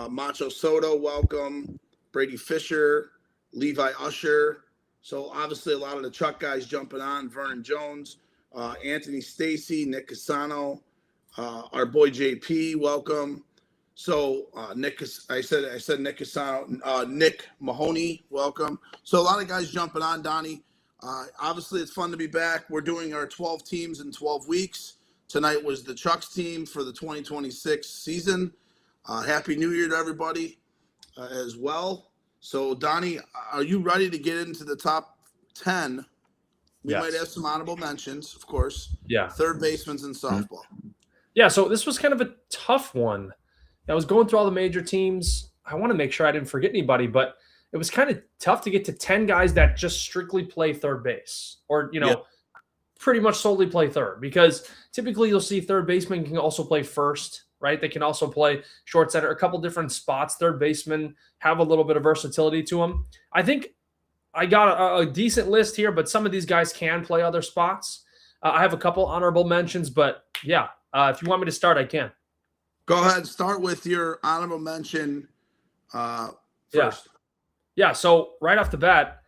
Macho Soto, welcome. Brady Fisher, Levi Usher. So obviously a lot of the Chuck guys jumping on. Vernon Jones, Anthony Stacy, Nick Casano, our boy JP, welcome. So I said Nick Casano, Nick Mahoney, welcome. So a lot of guys jumping on, Donnie. Obviously it's fun to be back. We're doing our 12 teams in 12 weeks. Tonight was the Chucks team for the 2026 season. Happy New Year to everybody as well. So, Donnie, are you ready to get into the top 10? We might have some honorable mentions, of course. Yeah. Third basemen in softball. Yeah, so this was kind of a tough one. I was going through all the major teams. I want to make sure I didn't forget anybody, but it was kind of tough to get to 10 guys that just strictly play third base or, pretty much solely play third, because typically you'll see third baseman can also play first, right? They can also play short center, a couple different spots. Third basemen have a little bit of versatility to them. I think I got a decent list here, but some of these guys can play other spots. I have a couple honorable mentions, but yeah, if you want me to start, I can. Go ahead. Start with your honorable mention first. Yeah. So right off the bat,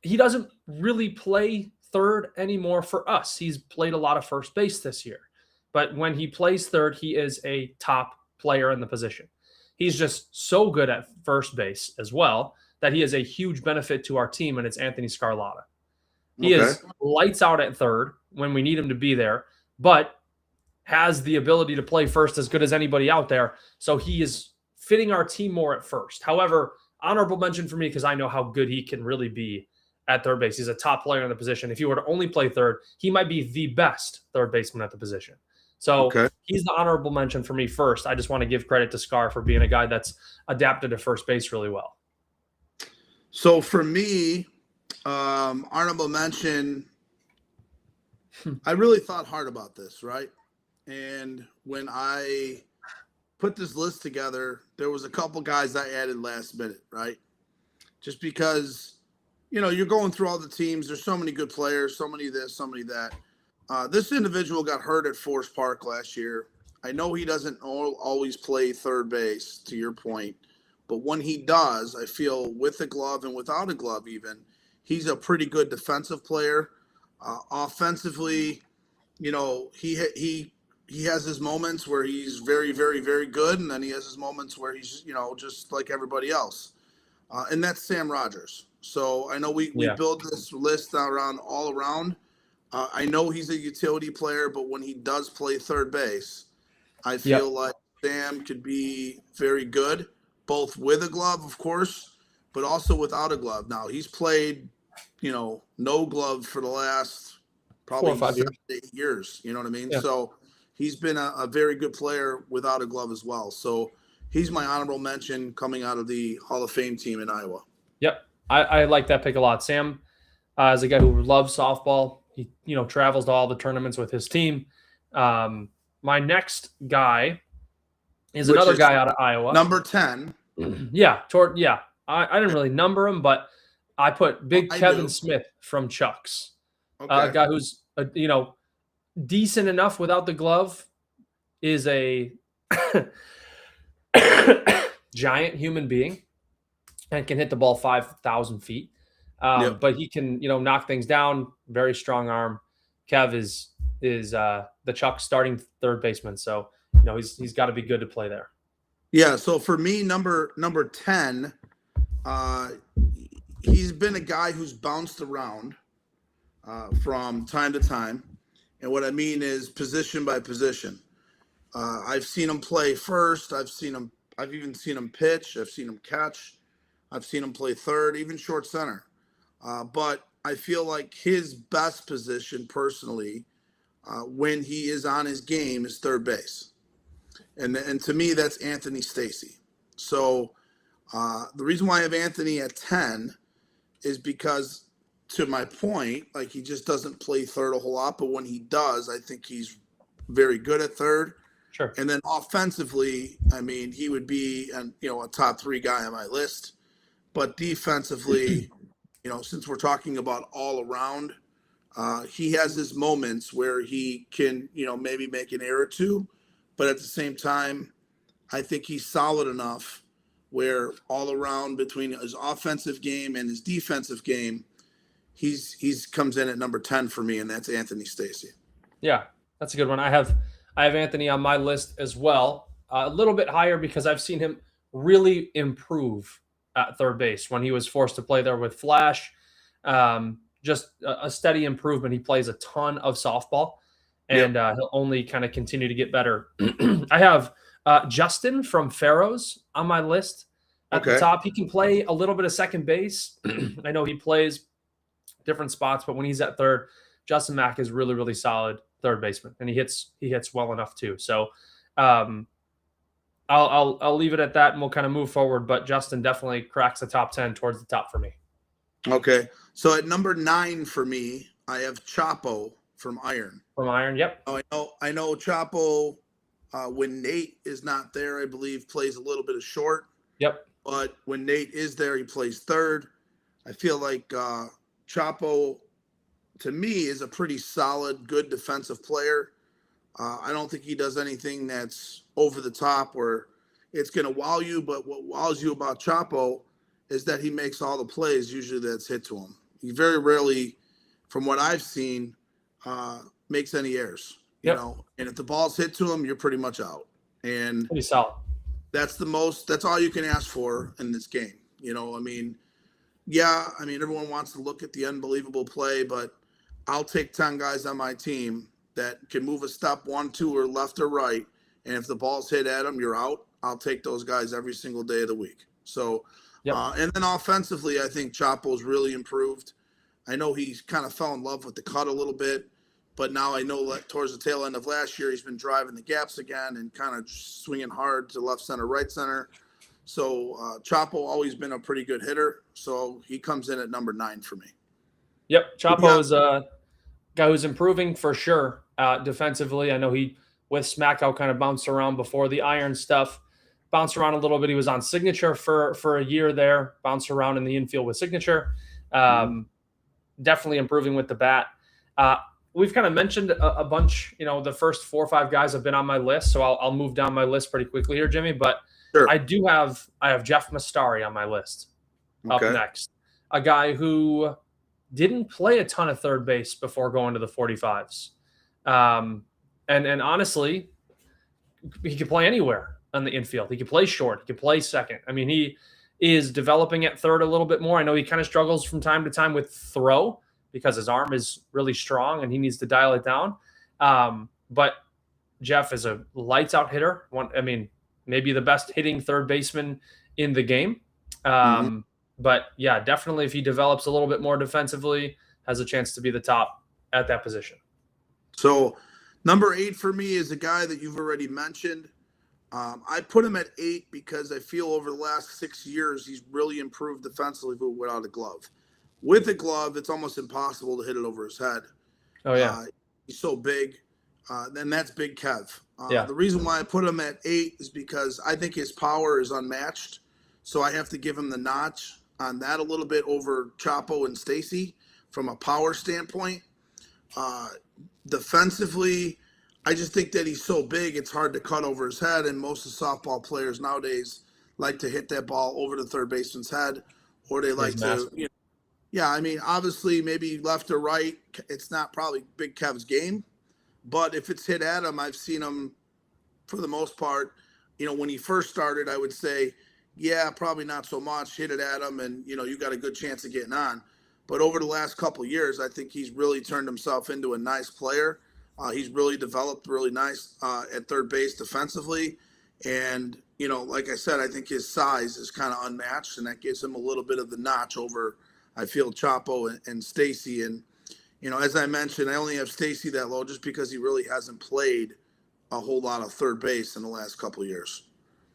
he doesn't really play third anymore for us. He's played a lot of first base this year. But when he plays third, he is a top player in the position. He's just so good at first base as well that he is a huge benefit to our team, and it's Anthony Scarlatta. He is lights out at third when we need him to be there, but has the ability to play first as good as anybody out there. So he is fitting our team more at first. However, honorable mention for me because I know how good he can really be at third base. He's a top player in the position. If he were to only play third, he might be the best third baseman at the position. So he's the honorable mention for me first. I just want to give credit to Scar for being a guy that's adapted to first base really well. So for me, honorable mention, I really thought hard about this, right? And when I put this list together, there was a couple guys I added last minute, right? Just because, you're going through all the teams. There's so many good players, so many this, so many that. This individual got hurt at Forest Park last year. I know he doesn't always play third base, to your point. But when he does, I feel with a glove and without a glove even, he's a pretty good defensive player. Offensively, he has his moments where he's very, very, very good, and then he has his moments where he's, just like everybody else. And that's Sam Rogers. So I know we build this list around all around. I know he's a utility player, but when he does play third base, I feel like Sam could be very good, both with a glove, of course, but also without a glove. Now, he's played, no glove for the last probably 4 or 5 years. 8 years. You know what I mean? Yeah. So he's been a very good player without a glove as well. So he's my honorable mention coming out of the Hall of Fame team in Iowa. Yep. I like that pick a lot. Sam is a guy who loves softball. He, travels to all the tournaments with his team. My next guy is another guy out of Iowa. Number 10. I didn't really number him, but I put Kevin Smith from Chucks. A guy who's, decent enough without the glove, is a giant human being and can hit the ball 5,000 feet. But he can, knock things down. Very strong arm. Kev is the Chuck starting third baseman, so he's got to be good to play there. Yeah. So for me, number 10, he's been a guy who's bounced around from time to time, and what I mean is position by position. I've seen him play first. I've even seen him pitch. I've seen him catch. I've seen him play third, even short center. But I feel like his best position personally, when he is on his game, is third base. And to me, that's Anthony Stacy. So the reason why I have Anthony at 10 is because, to my point, like he just doesn't play third a whole lot. But when he does, I think he's very good at third. Sure. And then offensively, I mean, he would be a top 3 guy on my list. But defensively, since we're talking about all around, he has his moments where he can, maybe make an error or two. But at the same time, I think he's solid enough where all around between his offensive game and his defensive game, he's comes in at number 10 for me, and that's Anthony Stacy. Yeah, that's a good one. I have Anthony on my list as well, a little bit higher because I've seen him really improve at third base when he was forced to play there with Flash. Just a steady improvement. He plays a ton of softball, and he'll only kind of continue to get better. I have Justin from Pharaohs on my list at the top. He can play a little bit of second base. I know he plays different spots, but when he's at third, Justin Mack is really, really solid third baseman, and he hits well enough too. So I'll leave it at that, and we'll kind of move forward. But Justin definitely cracks the top 10 towards the top for me. Okay, so at number 9 for me, I have Chapo from Iron. From Iron, yep. I know Chapo. When Nate is not there, I believe plays a little bit of short. Yep. But when Nate is there, he plays third. I feel like Chapo, to me, is a pretty solid, good defensive player. I don't think he does anything that's over the top or it's going to wow you. But what wows you about Chapo is that he makes all the plays usually that's hit to him. He very rarely, from what I've seen, makes any errors. You know, and if the ball's hit to him, you're pretty much out. And pretty solid. That's all you can ask for in this game. You know, I mean, everyone wants to look at the unbelievable play, but I'll take 10 guys on my team that can move a step 1, 2, or left or right. And if the ball's hit at them, you're out. I'll take those guys every single day of the week. So, and then offensively, I think Chapo's really improved. I know he's kind of fell in love with the cut a little bit. But now I know that towards the tail end of last year, he's been driving the gaps again and kind of swinging hard to left center, right center. So Chapo always been a pretty good hitter. So he comes in at number 9 for me. Yep. Chapo is a guy who's improving for sure defensively. I know he, with Smackout, kind of bounced around before the iron stuff. Bounced around a little bit. He was on Signature for a year there. Bounced around in the infield with Signature. Definitely improving with the bat. We've kind of mentioned a bunch, you know, the first 4 or 5 guys have been on my list. So I'll move down my list pretty quickly here, Jimmy. But sure. I have Jeff Mastari on my list up next. A guy who didn't play a ton of third base before going to the 45s. And honestly, he could play anywhere on the infield. He could play short. He could play second. I mean, he is developing at third a little bit more. I know he kind of struggles from time to time with throw, because his arm is really strong and he needs to dial it down. But Jeff is a lights-out hitter. Maybe the best hitting third baseman in the game. But, yeah, definitely if he develops a little bit more defensively, has a chance to be the top at that position. So number 8 for me is a guy that you've already mentioned. I put him at 8 because I feel over the last 6 years he's really improved defensively without a glove. With a glove, it's almost impossible to hit it over his head. Oh, yeah. He's so big. And that's Big Kev. The reason why I put him at 8 is because I think his power is unmatched. So I have to give him the notch on that a little bit over Chapo and Stacy from a power standpoint. Defensively, I just think that he's so big, it's hard to cut over his head. And most of the softball players nowadays like to hit that ball over the third baseman's head, or they like to, you know. Yeah, I mean, obviously, maybe left or right, it's not probably Big Kev's game. But if it's hit at him, I've seen him, for the most part, you know, when he first started, I would say, yeah, probably not so much, hit it at him, and, you know, you got a good chance of getting on. But over the last couple of years, I think he's really turned himself into a nice player. He's really developed really nice at third base defensively. And, you know, like I said, I think his size is kind of unmatched, and that gives him a little bit of the notch over, I feel, Chapo and Stacy. And, you know, as I mentioned, I only have Stacy that low just because he really hasn't played a whole lot of third base in the last couple of years.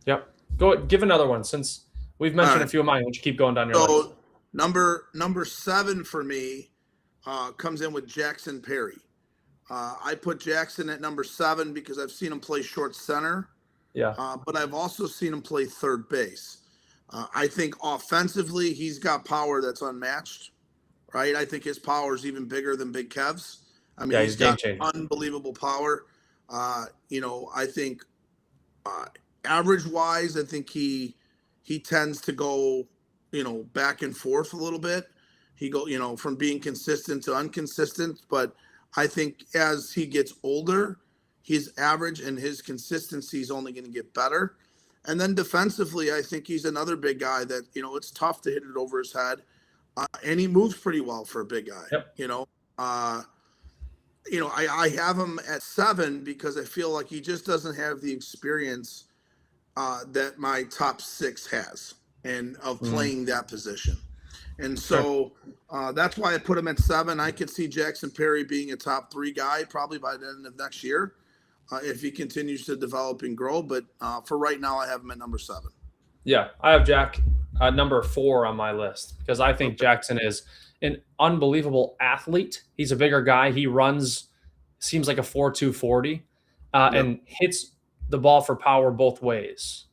Yep. Go give another one, since we've mentioned a few of mine. Would you keep going down your list? Number 7 for me comes in with Jackson Perry. I put Jackson at number 7 because I've seen him play short center. Yeah. But I've also seen him play third base. I think offensively, he's got power that's unmatched, right? I think his power is even bigger than Big Kev's. I mean, he's got unbelievable power. You know, I think average-wise, I think he tends to go, you know, back and forth a little bit. He go, you know, from being consistent to inconsistent. But I think as he gets older, his average and his consistency is only going to get better. And then defensively, I think he's another big guy that, you know, it's tough to hit it over his head. And he moves pretty well for a big guy. Yep. You know, I have him at 7 because I feel like he just doesn't have the experience that my top 6 has, and of playing that position. And so that's why I put him at 7. I could see Jackson Perry being a top 3 guy probably by the end of next year if he continues to develop and grow. But for right now, I have him at number 7. Yeah, I have Jack number 4 on my list because I think Jackson is an unbelievable athlete. He's a bigger guy. He runs, seems like a 4.2 40, and hits the ball for power both ways.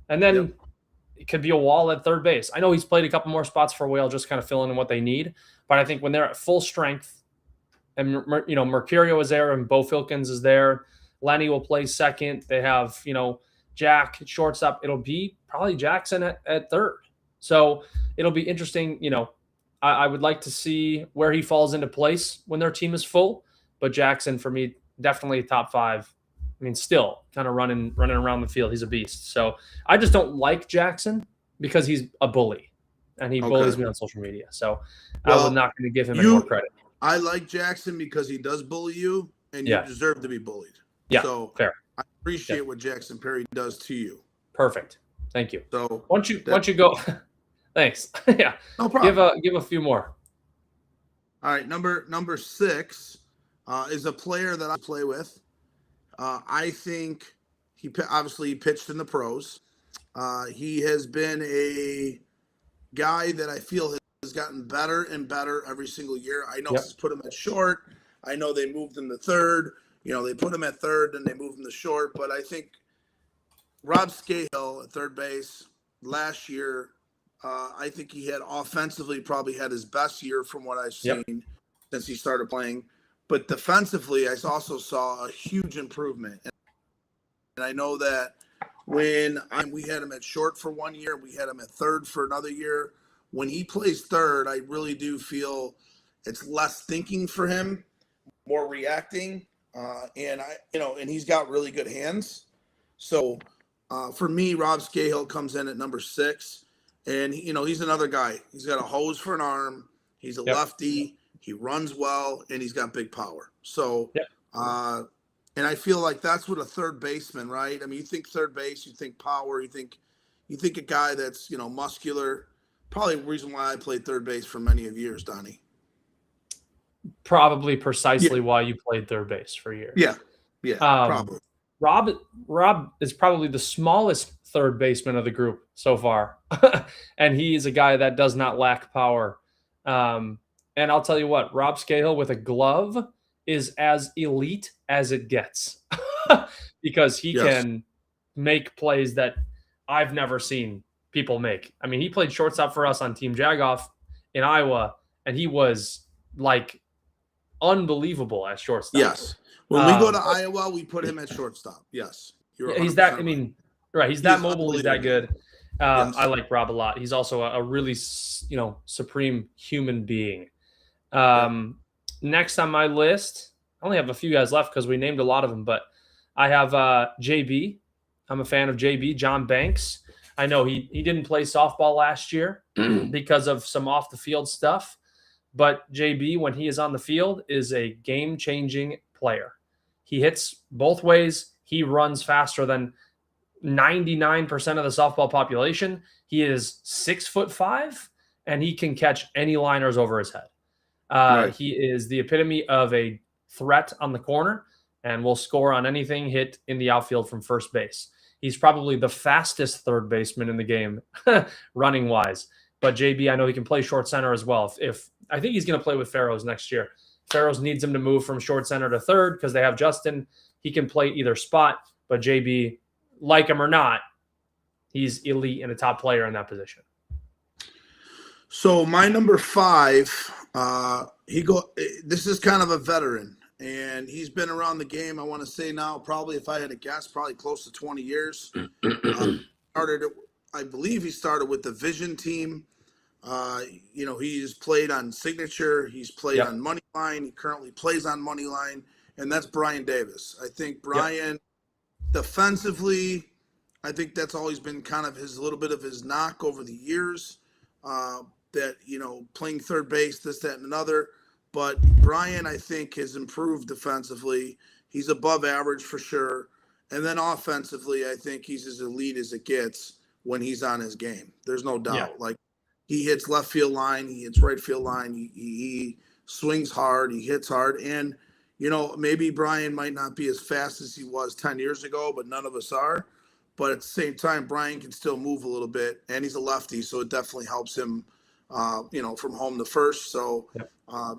And then it could be a wall at third base. I know he's played a couple more spots for Whale, just kind of filling in what they need. But I think when they're at full strength, and, you know, Mercurio is there and Bo Filkins is there, Lenny will play second. They have, you know, Jack shortstop. It'll be probably Jackson at third. So it'll be interesting. You know, I would like to see where he falls into place when their team is full. But Jackson, for me, definitely top 5. I mean, still kind of running around the field. He's a beast. So I just don't like Jackson because he's a bully, and he bullies me on social media. So I was not going to give him any more credit. I like Jackson because he does bully you, and you deserve to be bullied. Yeah, so fair. I appreciate what Jackson Perry does to you. Perfect. Thank you. So once you go, thanks. Yeah, no problem. Give a few more. All right, number 6 is a player that I play with. I think he obviously pitched in the pros. He has been a guy that I feel has gotten better and better every single year. I know he's put him at short. I know they moved him to third. They put him at third and they moved him to short. But I think Rob Scahill at third base last year, I think he had offensively probably had his best year from what I've seen since he started playing. But defensively, I also saw a huge improvement. And I know that when we had him at short for 1 year, we had him at third for another year. When he plays third, I really do feel it's less thinking for him, more reacting. And he's got really good hands. So for me, Rob Scahill comes in at number 6. And, he's another guy. He's got a hose for an arm. He's a lefty. He runs well, and he's got big power. So, and I feel like that's what a third baseman, right? I mean, you think third base, you think power, you think a guy that's, muscular. Probably the reason why I played third base for many of years, Donnie. Probably precisely why you played third base for years. Yeah, probably. Rob is probably the smallest third baseman of the group so far, and he is a guy that does not lack power. And I'll tell you what, Rob Scahill with a glove is as elite as it gets because he can make plays that I've never seen people make. I mean, he played shortstop for us on Team Jagoff in Iowa, and he was like unbelievable at shortstop. Yes. When we go to Iowa, we put him at shortstop. Yes. He's that, I mean, right. He's that mobile. He's that good. I like Rob a lot. He's also a really, supreme human being. Next on my list, I only have a few guys left because we named a lot of them, but I have JB. I'm a fan of JB, John Banks. I know he didn't play softball last year because of some off the field stuff, but JB, when he is on the field, is a game-changing player. He hits both ways. He runs faster than 99% of the softball population. He is 6'5", and he can catch any liners over his head. He is the epitome of a threat on the corner and will score on anything hit in the outfield from first base. He's probably the fastest third baseman in the game, running wise. But JB, I know he can play short center as well. If I think he's going to play with Farrows next year. Farrows needs him to move from short center to third because they have Justin. He can play either spot, but JB, like him or not, he's elite and a top player in that position. So my number 5, this is kind of a veteran, and he's been around the game. I want to say now, probably if I had to guess, probably close to 20 years. I believe he started with the Vision team. He's played on Signature. He's played on Moneyline. He currently plays on Moneyline, and that's Brian Davis. I think Brian, defensively, I think that's always been kind of his little bit of his knock over the years. That playing third base, this, that, and another. But Brian, I think, has improved defensively. He's above average for sure. And then offensively, I think he's as elite as it gets when he's on his game. There's no doubt. Yeah. Like, he hits left field line, he hits right field line, he swings hard, he hits hard. And, maybe Brian might not be as fast as he was 10 years ago, but none of us are. But at the same time, Brian can still move a little bit, and he's a lefty, so it definitely helps him, from home to first. So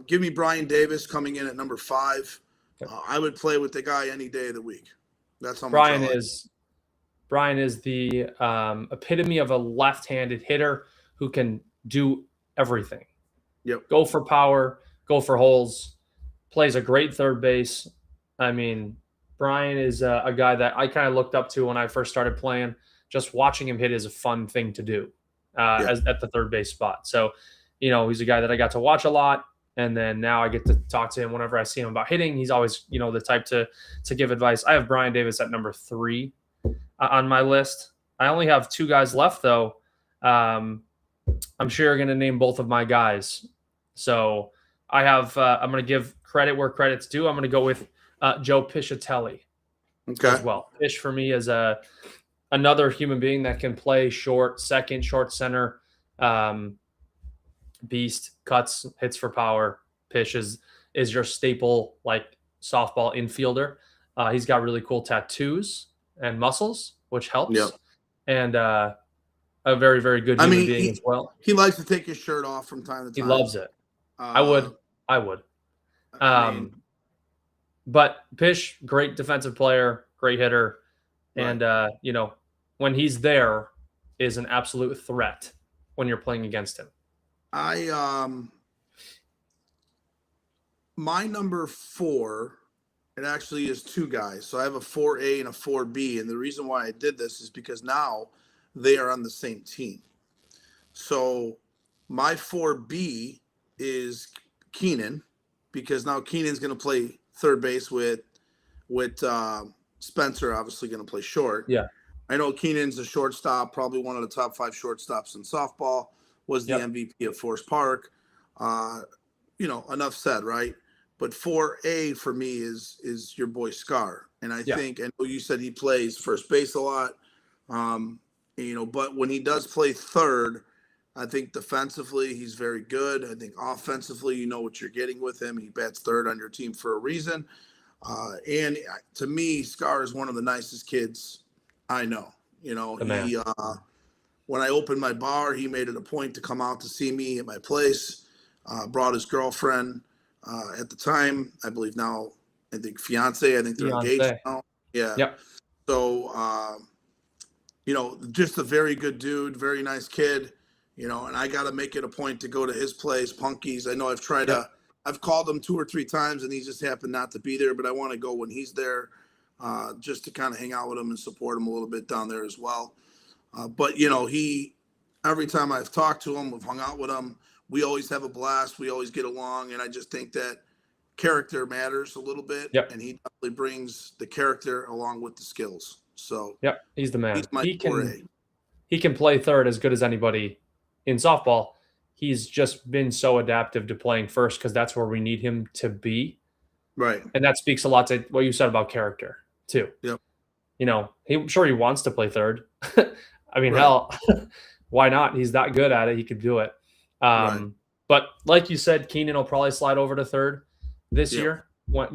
give me Brian Davis coming in at number 5. I would play with the guy any day of the week. That's how much Brian is. Brian is the epitome of a left-handed hitter who can do everything. Yep. Go for power, go for holes, plays a great third base. I mean, Brian is a guy that I kind of looked up to when I first started playing. Just watching him hit is a fun thing to do at the third base spot. So, he's a guy that I got to watch a lot. And then now I get to talk to him whenever I see him about hitting. He's always, the type to give advice. I have Brian Davis at number 3 on my list. I only have 2 guys left, though. I'm sure you're going to name both of my guys. So I have, I'm going to give credit where credit's due. I'm going to go with Joe Piscitelli as well. Pish for me is another human being that can play short, second, short center, beast, cuts, hits for power. Pish is your staple, like, softball infielder. He's got really cool tattoos and muscles, which helps. Yep. And a very, very good human being as well. He likes to take his shirt off from time to time. He loves it. I would. But Pish, great defensive player, great hitter. Right. And, when he's there, is an absolute threat when you're playing against him. My number 4, it actually is 2 guys. So I have a 4A and a 4B. And the reason why I did this is because now they are on the same team. So my 4B is Keenan, because now Keenan's going to play third base with Spencer, obviously going to play short. Yeah. I know Keenan's a shortstop, probably one of the top 5 shortstops in softball, was the MVP at Forest Park. Enough said, right? But 4A for me is your boy Scar. And I know you said he plays first base a lot, but when he does play third, I think defensively he's very good. I think offensively, you know what you're getting with him. He bats third on your team for a reason. And to me, Scar is one of the nicest kids I know. When I opened my bar, he made it a point to come out to see me at my place. Brought his girlfriend at the time, I believe now, I think fiance. I think they're engaged now. Yeah. Yep. So, just a very good dude, very nice kid. And I got to make it a point to go to his place, Punky's. I know I've tried I've called him 2 or 3 times and he just happened not to be there, but I want to go when he's there, just to kind of hang out with him and support him a little bit down there as well. But every time I've talked to him, we've hung out with him, we always have a blast. We always get along. And I just think that character matters a little bit. Yep. And he definitely brings the character along with the skills. So he's the man. He can play third as good as anybody in softball. He's just been so adaptive to playing first because that's where we need him to be. Right. And that speaks a lot to what you said about character too. Yep. I'm sure he wants to play third. I mean, hell, why not? He's that good at it. He could do it. But like you said, Keenan will probably slide over to third this year. When,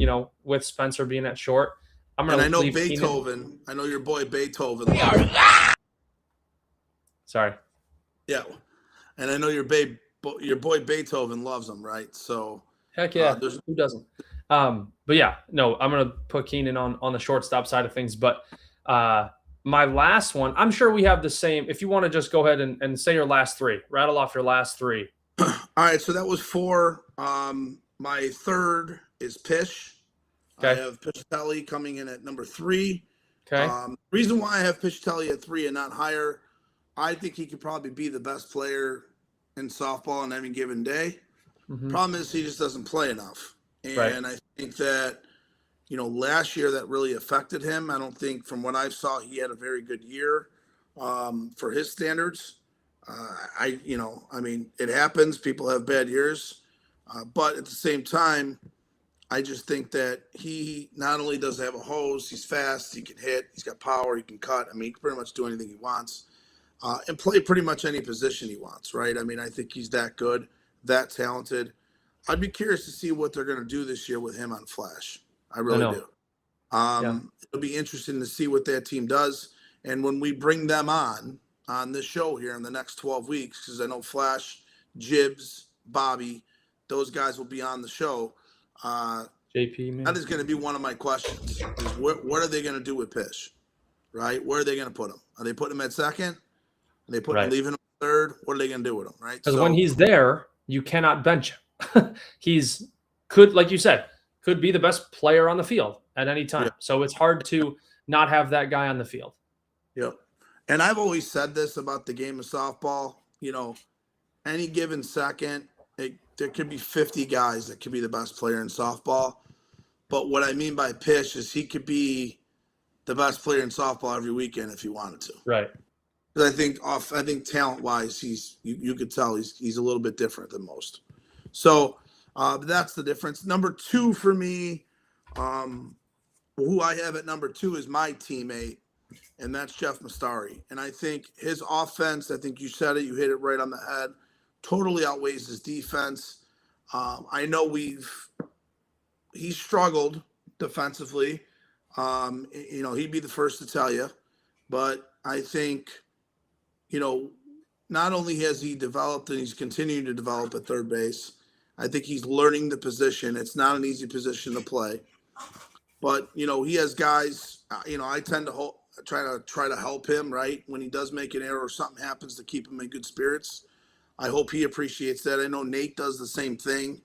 with Spencer being at short. I know Beethoven. Keenan. I know your boy Beethoven. Sorry. Yeah. And I know your boy Beethoven loves him, right? So heck yeah, who doesn't? But yeah, no, I'm gonna put Keenan on the shortstop side of things. But my last one, I'm sure we have the same. If you want to just go ahead and say your last 3, rattle off your last 3. All right, so that was 4. My third is Pish. Okay. I have Piscitelli coming in at number 3. Okay. Reason why I have Piscitelli at 3 and not higher, I think he could probably be the best player in softball on any given day. Mm-hmm. Problem is he just doesn't play enough. And I think that, last year that really affected him. I don't think from what I saw, he had a very good year for his standards. It happens. People have bad years. But at the same time, I just think that he not only does have a hose, he's fast, he can hit, he's got power, he can cut. He can pretty much do anything he wants. And play pretty much any position he wants, right? I think he's that good, that talented. I'd be curious to see what they're going to do this year with him on Flash. I really do. It'll be interesting to see what that team does. And when we bring them on this show here in the next 12 weeks, because I know Flash, Jibbs, Bobby, those guys will be on the show. JP, man. That is going to be one of my questions. Is what are they going to do with Pish? Right? Where are they going to put him? Are they putting him at second? Are they leaving him third? What are they going to do with him? Right? Because when he's there, you cannot bench him. Like you said, could be the best player on the field at any time. Yeah. So it's hard to not have that guy on the field. Yep. And I've always said this about the game of softball, any given second, there could be 50 guys that could be the best player in softball. But what I mean by pitch is he could be the best player in softball every weekend if he wanted to. Right. Because I think talent wise, you could tell he's a little bit different than most. So that's the difference. Number 2 for me, who I have at number 2 is my teammate, and that's Jeff Mastari. And I think his offense, I think you said it, you hit it right on the head, totally outweighs his defense. I know he struggled defensively. He'd be the first to tell you, but I think, not only has he developed and he's continuing to develop at third base, I think he's learning the position. It's not an easy position to play, but he has guys. I tend to try to help him, right, when he does make an error or something happens, to keep him in good spirits. I hope he appreciates that. I know Nate does the same thing.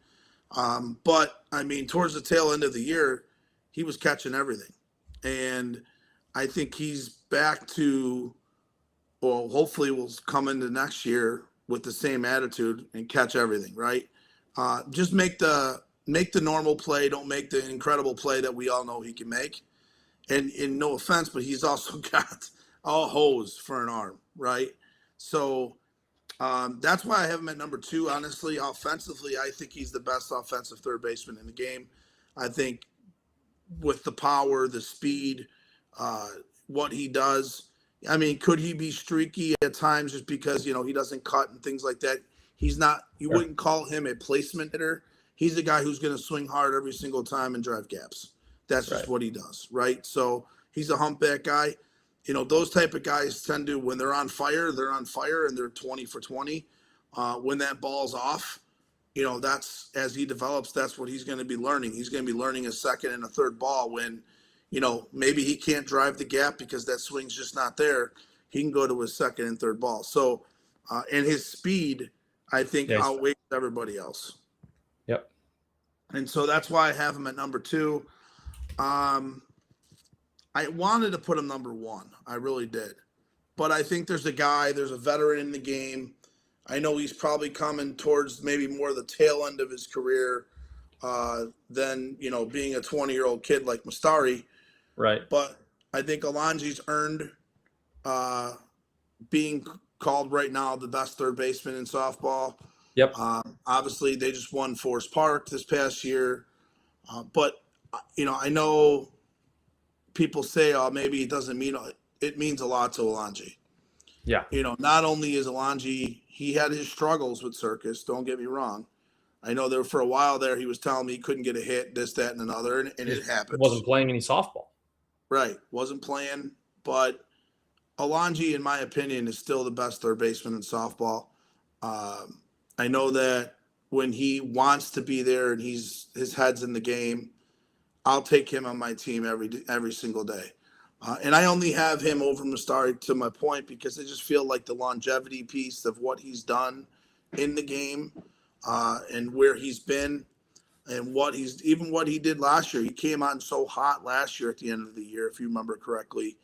But I mean, towards the tail end of the year, he was catching everything. And I think he's back to, well, hopefully will come into next year with the same attitude and catch everything, right? Just make the normal play. Don't make the incredible play that we all know he can make. And no offense, but he's also got a hose for an arm, right? So that's why I have him at number 2. Honestly, offensively, I think he's the best offensive third baseman in the game. I think with the power, the speed, what he does. I mean, could he be streaky at times just because, he doesn't cut and things like that? He's not, you wouldn't call him a placement hitter. He's a guy who's going to swing hard every single time and drive gaps. That's just what he does, right? So he's a humpback guy. Those type of guys tend to, when they're on fire and they're 20 for 20. When that ball's off, that's, as he develops, that's what he's going to be learning. He's going to be learning a second and a third ball when, maybe he can't drive the gap because that swing's just not there. He can go to his second and third ball. So, and his speed, I think, outweighs everybody else. Yep. And so that's why I have him at number 2. I wanted to put him number 1. I really did. But I think there's a veteran in the game. I know he's probably coming towards maybe more the tail end of his career than, being a 20-year-old kid like Mastari. Right. But I think Alonji's earned being called right now the best third baseman in softball. Yep. Obviously, they just won Forest Park this past year. But, I know people say, oh, maybe it doesn't mean it means a lot to Alonji. Yeah. Not only is Alonji, he had his struggles with Circus, don't get me wrong. I know there for a while there, he was telling me he couldn't get a hit, this, that, and another, and it happened. Wasn't playing any softball. Right. Wasn't playing, but Alonji, in my opinion, is still the best third baseman in softball. I know that when he wants to be there and his head's in the game, I'll take him on my team every single day. And I only have him over Mastari, to my point, because I just feel like the longevity piece of what he's done in the game and where he's been and what he did last year. He came on so hot last year at the end of the year, if you remember correctly.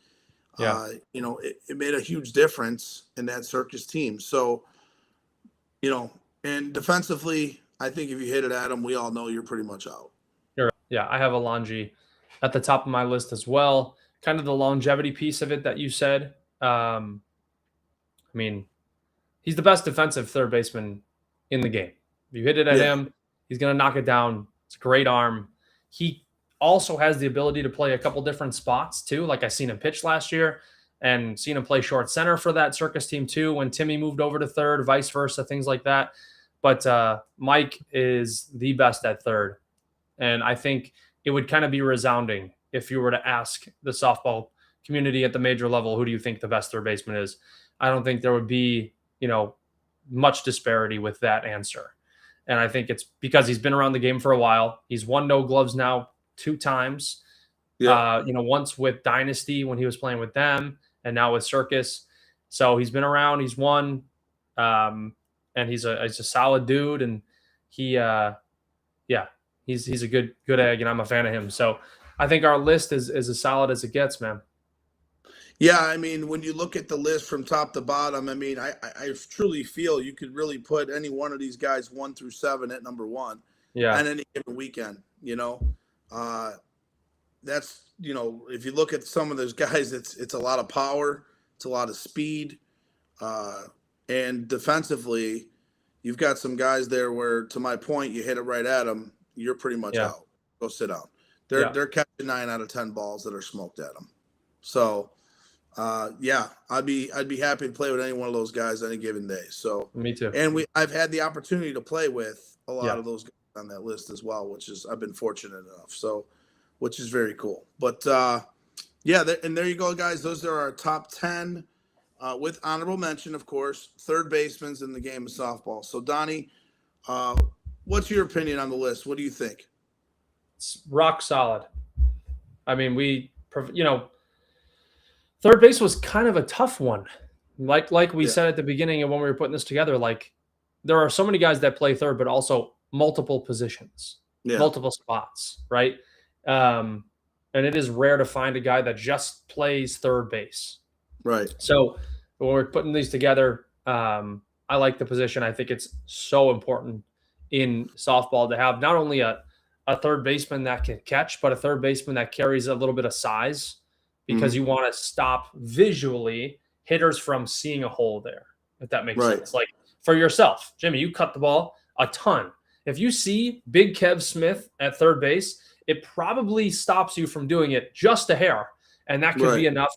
Yeah. It made a huge difference in that Circus team. So, and defensively, I think if you hit it at him, we all know you're pretty much out. Yeah, I have Alonji at the top of my list as well. Kind of the longevity piece of it that you said. I mean, he's the best defensive third baseman in the game. If you hit it at him, he's going to knock it down. It's a great arm. He also has the ability to play a couple different spots too. Like I seen him pitch last year and seen him play short center for that Circus team too when Timmy moved over to third, vice versa, things like that. But Mike is the best at third. And I think it would kind of be resounding if you were to ask the softball community at the major level, who do you think the best third baseman is? I don't think there would be, much disparity with that answer. And I think it's because he's been around the game for a while. He's won No Gloves now 2 times. Yeah. Once with Dynasty when he was playing with them, and now with Circus. So he's been around. He's won, and he's a solid dude. And he's a good egg, and I'm a fan of him. So I think our list is as solid as it gets, man. Yeah, I mean, when you look at the list from top to bottom, I mean, I truly feel you could really put any one of these guys 1 through 7 at number 1 on any given weekend. That's if you look at some of those guys, it's a lot of power, it's a lot of speed, and defensively, you've got some guys there where, to my point, you hit it right at them, you're pretty much out. Go sit down. They're catching 9 out of 10 balls that are smoked at them. So. I'd be happy to play with any one of those guys any given day. So me too. And I've had the opportunity to play with a lot of those guys on that list as well, I've been fortunate enough. So, which is very cool. But and there you go, guys. Those are our top 10 with honorable mention, of course, third basemen in the game of softball. So Donnie, what's your opinion on the list? What do you think? It's rock solid. I mean, third base was kind of a tough one. Like we said at the beginning of when we were putting this together, like there are so many guys that play third, but also multiple positions, multiple spots, right? And it is rare to find a guy that just plays third base. Right. So when we're putting these together, I like the position. I think it's so important in softball to have not only a third baseman that can catch, but a third baseman that carries a little bit of size, because you want to stop visually hitters from seeing a hole there, if that makes sense. Like for yourself, Jimmy, you cut the ball a ton. If you see Big Kev Smith at third base, it probably stops you from doing it just a hair. And that could be enough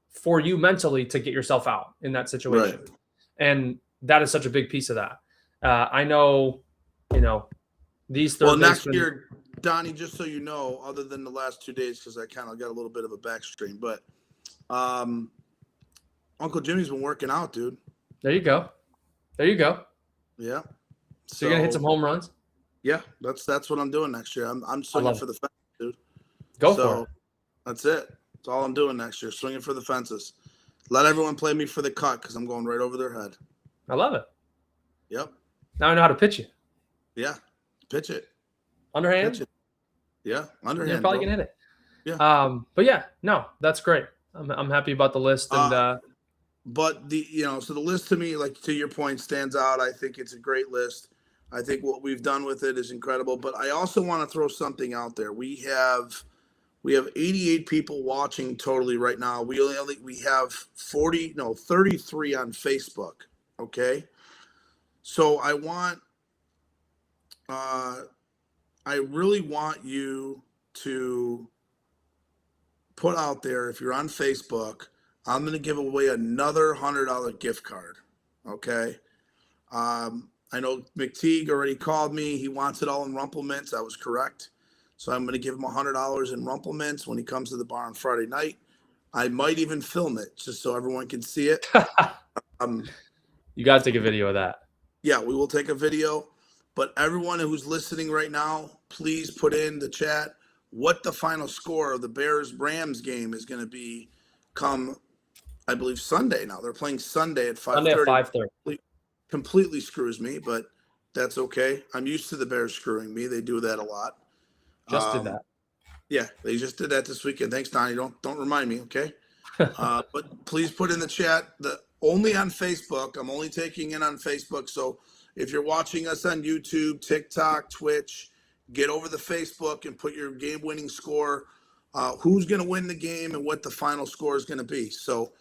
for you mentally to get yourself out in that situation. Right. And that is such a big piece of that. I know, these third next year, Donnie, just so you know, other than the last 2 days, because I kind of got a little bit of a backstream, but Uncle Jimmy's been working out, dude. There you go. Yeah. So you're gonna hit some home runs? Yeah, that's what I'm doing next year. I'm swinging for the fences, dude. Go for it. That's it. That's all I'm doing next year. Swinging for the fences. Let everyone play me for the cut, because I'm going right over their head. I love it. Yep. Now I know how to pitch you. Yeah. Pitch it. Underhand? Pitch it. Yeah, underhand. You're probably gonna hit it. Yeah. But no, that's great. I'm happy about the list. And but so the list to me, like to your point, stands out. I think it's a great list. I think what we've done with it is incredible. But I also want to throw something out there. We have 88 people watching totally right now. We have 33 on Facebook. Okay. So I really want you to put out there, if you're on Facebook, I'm going to give away another $100 gift card. Okay. I know McTeague already called me. He wants it all in Rumple Mints. I was correct. So I'm going to give him $100 in Rumple Mints when he comes to the bar on Friday night. I might even film it just so everyone can see it. You got to take a video of that. Yeah, we will take a video. But everyone who's listening right now, please put in the chat what the final score of the Bears-Rams game is going to be come, I believe, Sunday now. They're playing Sunday at 5:30. Sunday at 5:30. Completely screws me, but that's okay. I'm used to the Bears screwing me. They do that a lot. Just did that. Yeah, they just did that this weekend. Thanks, Donnie. Don't remind me, okay? But please put in the chat. Only on Facebook. I'm only taking it on Facebook. So if you're watching us on YouTube, TikTok, Twitch, get over the Facebook and put your game-winning score, who's going to win the game and what the final score is going to be. So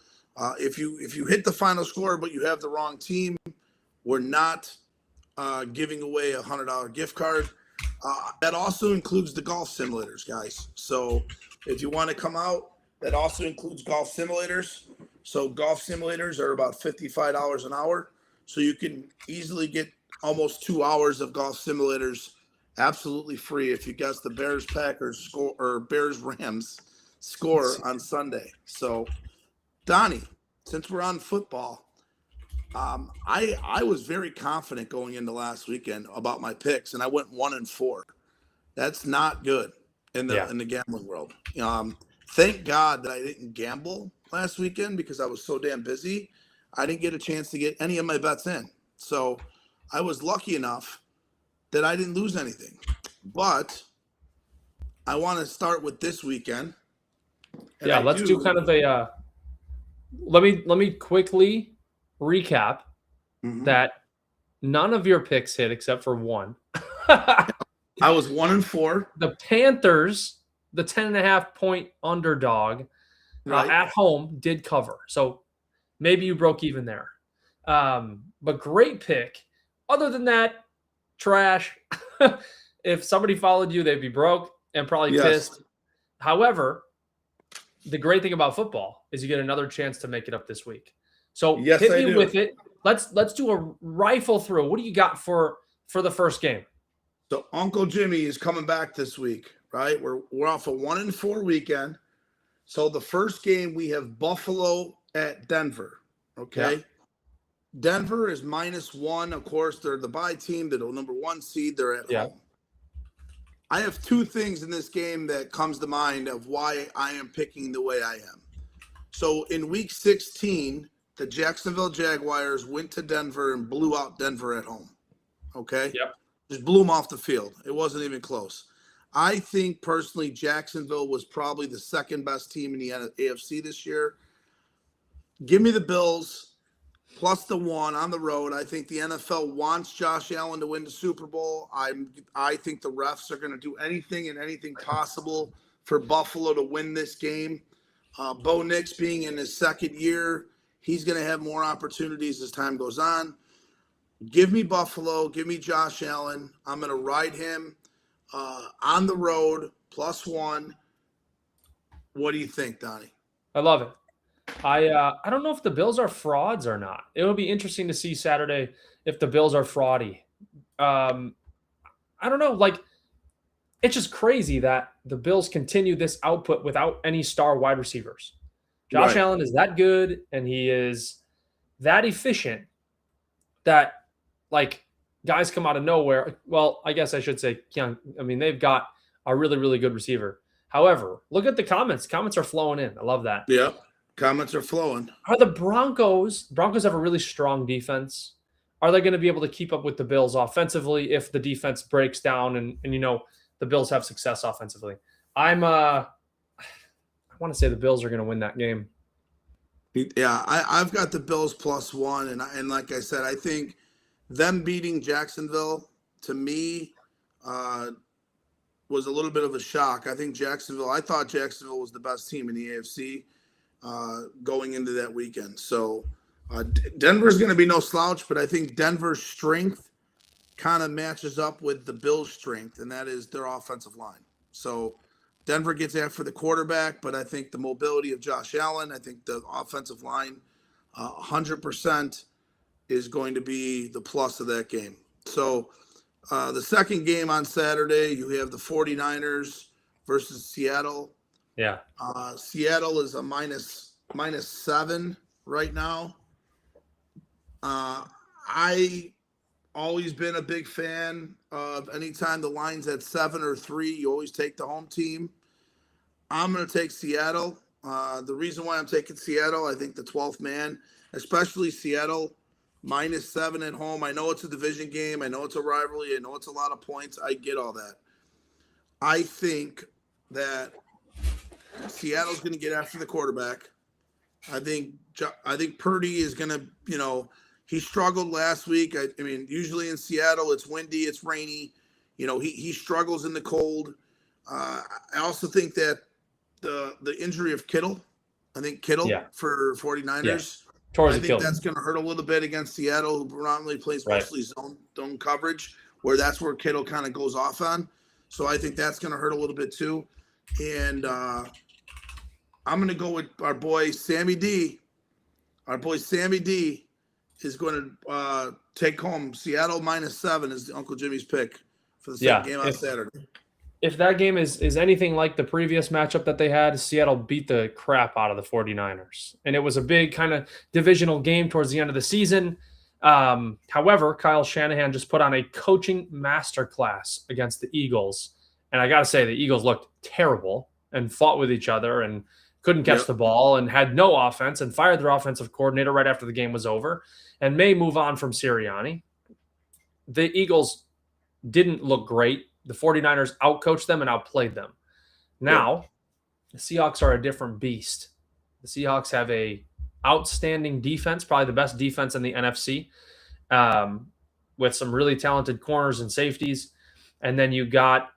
if you hit the final score but you have the wrong team, we're not giving away a $100 gift card. That also includes the golf simulators, guys. So if you want to come out, that also includes golf simulators. So golf simulators are about $55 an hour. So you can easily get almost 2 hours of golf simulators absolutely free if you guess the Bears-Packers score or Bears-Rams score on Sunday. So, Donnie, since we're on football, I was very confident going into last weekend about my picks, and I went 1-4. That's not good in the gambling world. Thank God that I didn't gamble last weekend because I was so damn busy. I didn't get a chance to get any of my bets in. So I was lucky enough that I didn't lose anything. But I want to start with this weekend. Let's do kind of a let me quickly recap that none of your picks hit except for one. I was 1-4. The Panthers, the 10.5 point underdog at home, did cover. So maybe you broke even there. But great pick. Other than that, trash. If somebody followed you, they'd be broke and probably pissed. However, the great thing about football is you get another chance to make it up this week. So hit me with it. Let's do a rifle through. What do you got for the first game? So Uncle Jimmy is coming back this week, right? We're off a 1-4 weekend. So the first game we have Buffalo at Denver. Okay. Yeah. Denver is -1. Of course, they're the bye team. They're the number 1 seed. They're at home. I have 2 things in this game that comes to mind of why I am picking the way I am. So in week 16, the Jacksonville Jaguars went to Denver and blew out Denver at home. Okay? Yep. Just blew them off the field. It wasn't even close. I think personally Jacksonville was probably the second best team in the AFC this year. Give me the Bills plus the 1 on the road. I think the NFL wants Josh Allen to win the Super Bowl. I think the refs are going to do anything and anything possible for Buffalo to win this game. Bo Nix being in his second year, he's going to have more opportunities as time goes on. Give me Buffalo. Give me Josh Allen. I'm going to ride him on the road plus 1. What do you think, Donnie? I love it. I don't know if the Bills are frauds or not. It will be interesting to see Saturday if the Bills are fraudy. I don't know. Like, it's just crazy that the Bills continue this output without any star wide receivers. Josh Allen is that good, and he is that efficient that, like, guys come out of nowhere. Well, I guess I should say, they've got a really, really good receiver. However, look at the comments. Comments are flowing in. I love that. Yeah. Comments are flowing. Are the Broncos have a really strong defense? Are they going to be able to keep up with the Bills offensively if the defense breaks down and the Bills have success offensively? I want to say the Bills are going to win that game. Yeah, I've got the Bills plus 1, and like I said, I think them beating Jacksonville to me was a little bit of a shock. I thought Jacksonville was the best team in the AFC. Going into that weekend. So Denver's going to be no slouch, but I think Denver's strength kind of matches up with the Bills' strength, and that is their offensive line. So Denver gets after the quarterback, but I think the mobility of Josh Allen, I think the offensive line 100% is going to be the plus of that game. So the second game on Saturday, you have the 49ers versus Seattle. Yeah. Seattle is a -7 right now. I always been a big fan of anytime the line's at 7 or 3, you always take the home team. I'm going to take Seattle. The reason why I'm taking Seattle, I think the 12th man, especially Seattle, -7 at home. I know it's a division game. I know it's a rivalry. I know it's a lot of points. I get all that. I think that Seattle's going to get after the quarterback. I think Purdy is going to, he struggled last week. I mean, usually in Seattle, it's windy, it's rainy. He struggles in the cold. I also think that the injury of Kittle, for 49ers, I think that's going to hurt a little bit against Seattle, who predominantly plays mostly zone coverage, where that's where Kittle kind of goes off on. So I think that's going to hurt a little bit too. And I'm going to go with our boy Sammy D. Our boy Sammy D is going to take home Seattle -7 is Uncle Jimmy's pick for the second game on Saturday. If that game is anything like the previous matchup that they had, Seattle beat the crap out of the 49ers. And it was a big kind of divisional game towards the end of the season. However, Kyle Shanahan just put on a coaching masterclass against the Eagles. And I got to say, the Eagles looked terrible and fought with each other and couldn't catch the ball and had no offense and fired their offensive coordinator right after the game was over and may move on from Sirianni. The Eagles didn't look great. The 49ers outcoached them and outplayed them. Now, the Seahawks are a different beast. The Seahawks have a outstanding defense, probably the best defense in the NFC, with some really talented corners and safeties. And then you got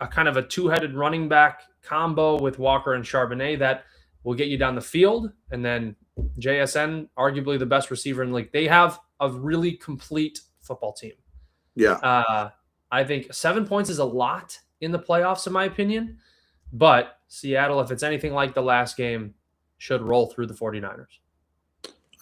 a kind of a two-headed running back combo with Walker and Charbonnet that will get you down the field. And then JSN, arguably the best receiver in the league. They have a really complete football team. Yeah. I think 7 points is a lot in the playoffs, in my opinion. But Seattle, if it's anything like the last game, should roll through the 49ers.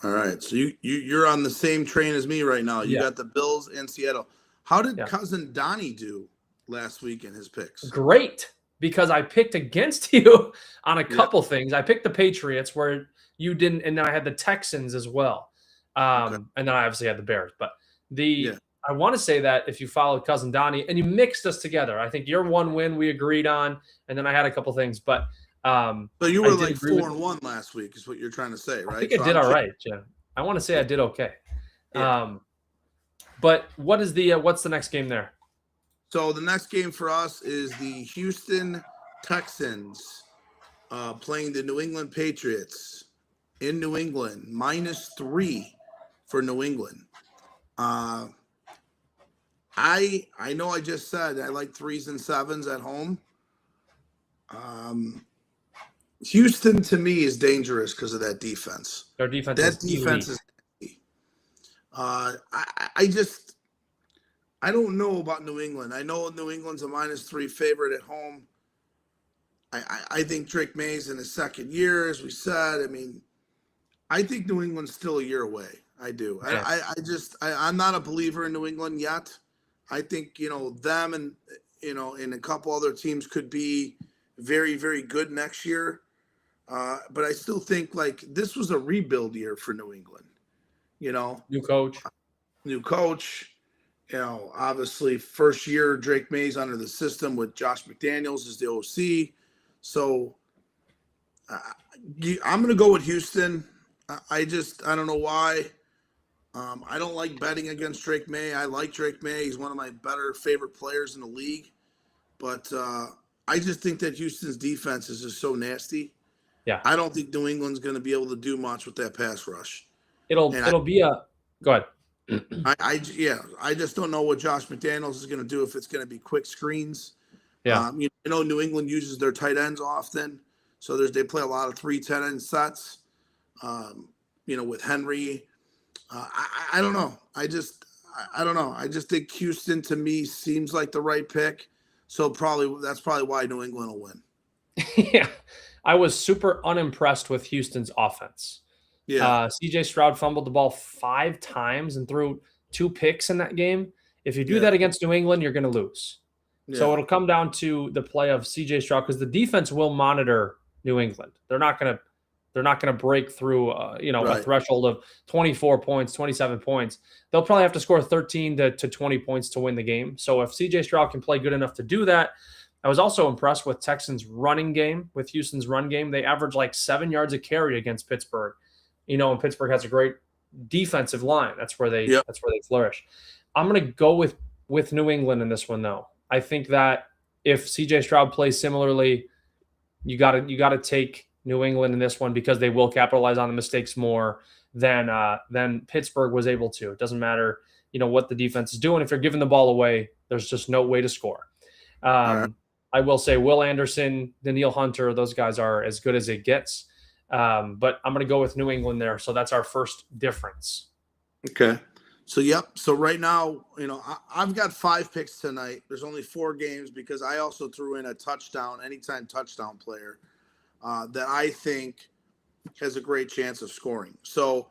All right. So you're on the same train as me right now. You got the Bills and Seattle. How did Cousin Donnie do last week in his picks? Great, because I picked against you on a couple things. I picked the Patriots where you didn't, and then I had the Texans as well. And then I obviously had the Bears. But I want to say that if you followed Cousin Donnie and you mixed us together, I think your one win we agreed on, and then I had a couple things. But so you were like 4-1 last week, is what you're trying to say, right? I think I did all right, Jim. I want to say I did okay. Yeah. But what's the next game there? So the next game for us is the Houston Texans playing the New England Patriots in New England, -3 for New England. I know I just said I like 3s and 7s at home. Houston to me is dangerous because of that defense. Their defense. That defense is. I don't know about New England. I know New England's a -3 favorite at home. I think Drake May's in his second year, as we said. I mean, I think New England's still a year away. I do. Yeah. I'm not a believer in New England yet. I think, them and, and a couple other teams could be very, very good next year. But I still think, this was a rebuild year for New England. New coach. Obviously first year Drake May's under the system with Josh McDaniels as the OC. So I'm going to go with Houston. I don't know why. I don't like betting against Drake May. I like Drake May. He's one of my better favorite players in the league. But I just think that Houston's defense is just so nasty. Yeah. I don't think New England's going to be able to do much with that pass rush. Go ahead. I just don't know what Josh McDaniels is going to do, if it's going to be quick screens. Yeah. New England uses their tight ends often. So they play a lot of 3 tight end sets, with Henry. I don't know. I don't know. I just think Houston to me seems like the right pick. So that's probably why New England will win. Yeah. I was super unimpressed with Houston's offense. Yeah. CJ Stroud fumbled the ball 5 times and threw 2 picks in that game. If you do that against New England, you're going to lose. Yeah. So it'll come down to the play of CJ Stroud, because the defense will monitor New England. They're not going to break through, a threshold of 24 points, 27 points. They'll probably have to score 13 to 20 points to win the game. So if CJ Stroud can play good enough to do that. I was also impressed with Texans' running game, with Houston's run game. They average 7 yards a carry against Pittsburgh. And Pittsburgh has a great defensive line. That's where they flourish. I'm going to go with New England in this one, though. I think that if CJ Stroud plays similarly, you got to take New England in this one, because they will capitalize on the mistakes more than Pittsburgh was able to. It doesn't matter, what the defense is doing. If you're giving the ball away, there's just no way to score. I will say Will Anderson, Daniil Hunter, those guys are as good as it gets. But I'm going to go with New England there. So that's our first difference. Okay. So, So right now, I've got 5 picks tonight. There's only 4 games because I also threw in a anytime touchdown player that I think has a great chance of scoring. So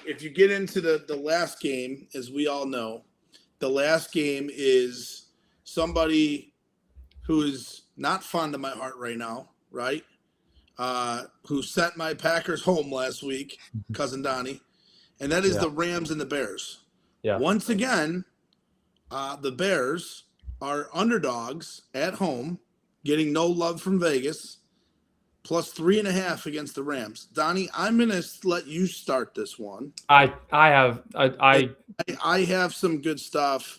if you get into the last game, as we all know, the last game is somebody who is not fond of my heart right now, right? Who sent my Packers home last week, Cousin Donnie, and that is the Rams and the Bears. Yeah. Once again, the Bears are underdogs at home, getting no love from Vegas, plus 3.5 against the Rams. Donnie, I'm going to let you start this one. I have some good stuff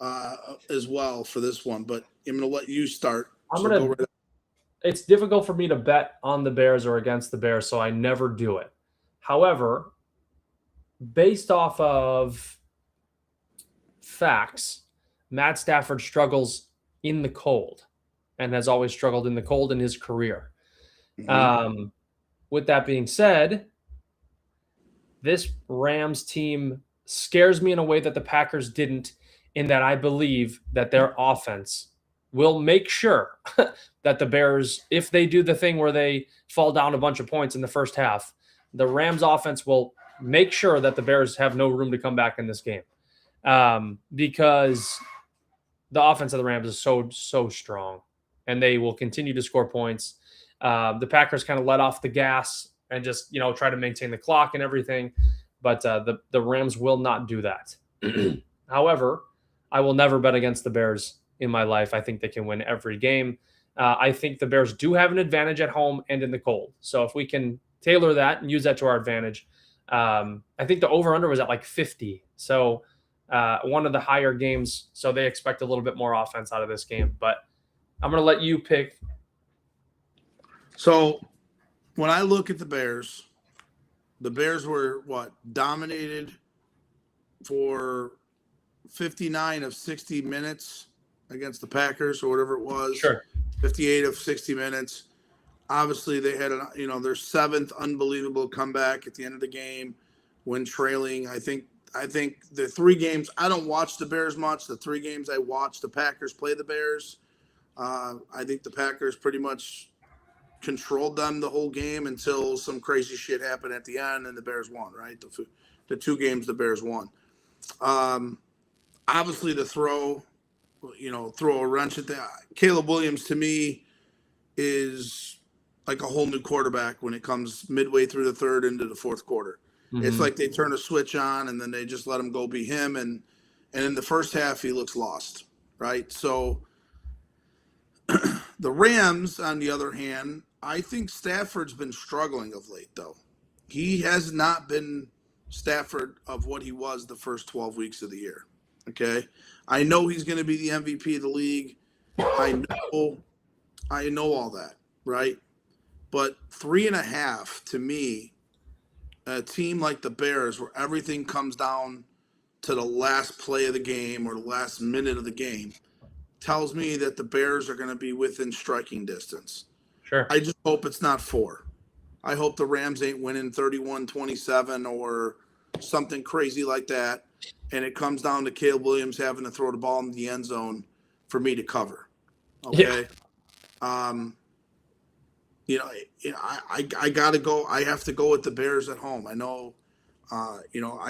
as well for this one, but I'm going to let you start. It's difficult for me to bet on the Bears or against the Bears, so I never do it. However, based off of facts, Matt Stafford struggles in the cold and has always struggled in the cold in his career. With that being said, this Rams team scares me in a way that the Packers didn't, in that I believe that their offense will make sure that the Bears, if they do the thing where they fall down a bunch of points in the first half, the Rams offense will make sure that the Bears have no room to come back in this game, because the offense of the Rams is so strong, and they will continue to score points. The Packers kind of let off the gas and just, try to maintain the clock and everything. But the Rams will not do that. However, I will never bet against the Bears in my life. I think they can win every game. I think the Bears do have an advantage at home and in the cold. So if we can tailor that and use that to our advantage, I think the over-under was at like 50. So one of the higher games. So they expect a little bit more offense out of this game. But I'm going to let you pick. So when I look at the Bears were dominated for 59 of 60 minutes against the Packers or whatever it was. Sure. 58 of 60 minutes. Obviously, they had their seventh unbelievable comeback at the end of the game when trailing. I think the three games, I don't watch the Bears much. The three games I watched, the Packers play the Bears. I think the Packers pretty much controlled them the whole game until some crazy shit happened at the end and the Bears won, right? The two games the Bears won. Obviously, to throw a wrench at that. Caleb Williams, to me, is like a whole new quarterback when it comes midway through the third into the fourth quarter. Mm-hmm. It's like they turn a switch on and then they just let him go be him. And in the first half, he looks lost, right? So the Rams, on the other hand, I think Stafford's been struggling of late, though. He has not been Stafford of what he was the first 12 weeks of the year. Okay, I know he's going to be the MVP of the league. I know all that, right? But 3.5 to me, a team like the Bears, where everything comes down to the last play of the game or the last minute of the game, tells me that the Bears are going to be within striking distance. Sure. I just hope it's not 4. I hope the Rams ain't winning 31-27 or something crazy like that. And it comes down to Caleb Williams having to throw the ball in the end zone for me to cover. Okay. Yeah. I got to go. I have to go with the Bears at home. I know, I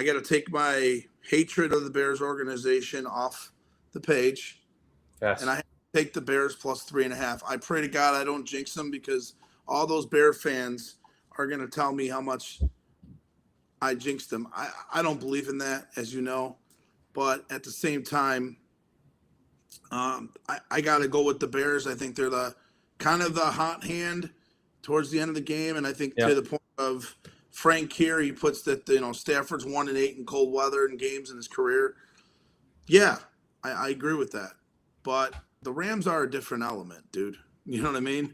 got to take my hatred of the Bears organization off the page. Yes. And I have to take the Bears plus 3.5. I pray to God I don't jinx them, because all those Bear fans are going to tell me how much I jinxed them. I don't believe in that, as you know, but at the same time, I got to go with the Bears. I think they're the kind of the hot hand towards the end of the game, and I think to the point of Frank here, he puts that Stafford's 1-8 in cold weather in games in his career. Yeah, I agree with that, but the Rams are a different element, dude. You know what I mean?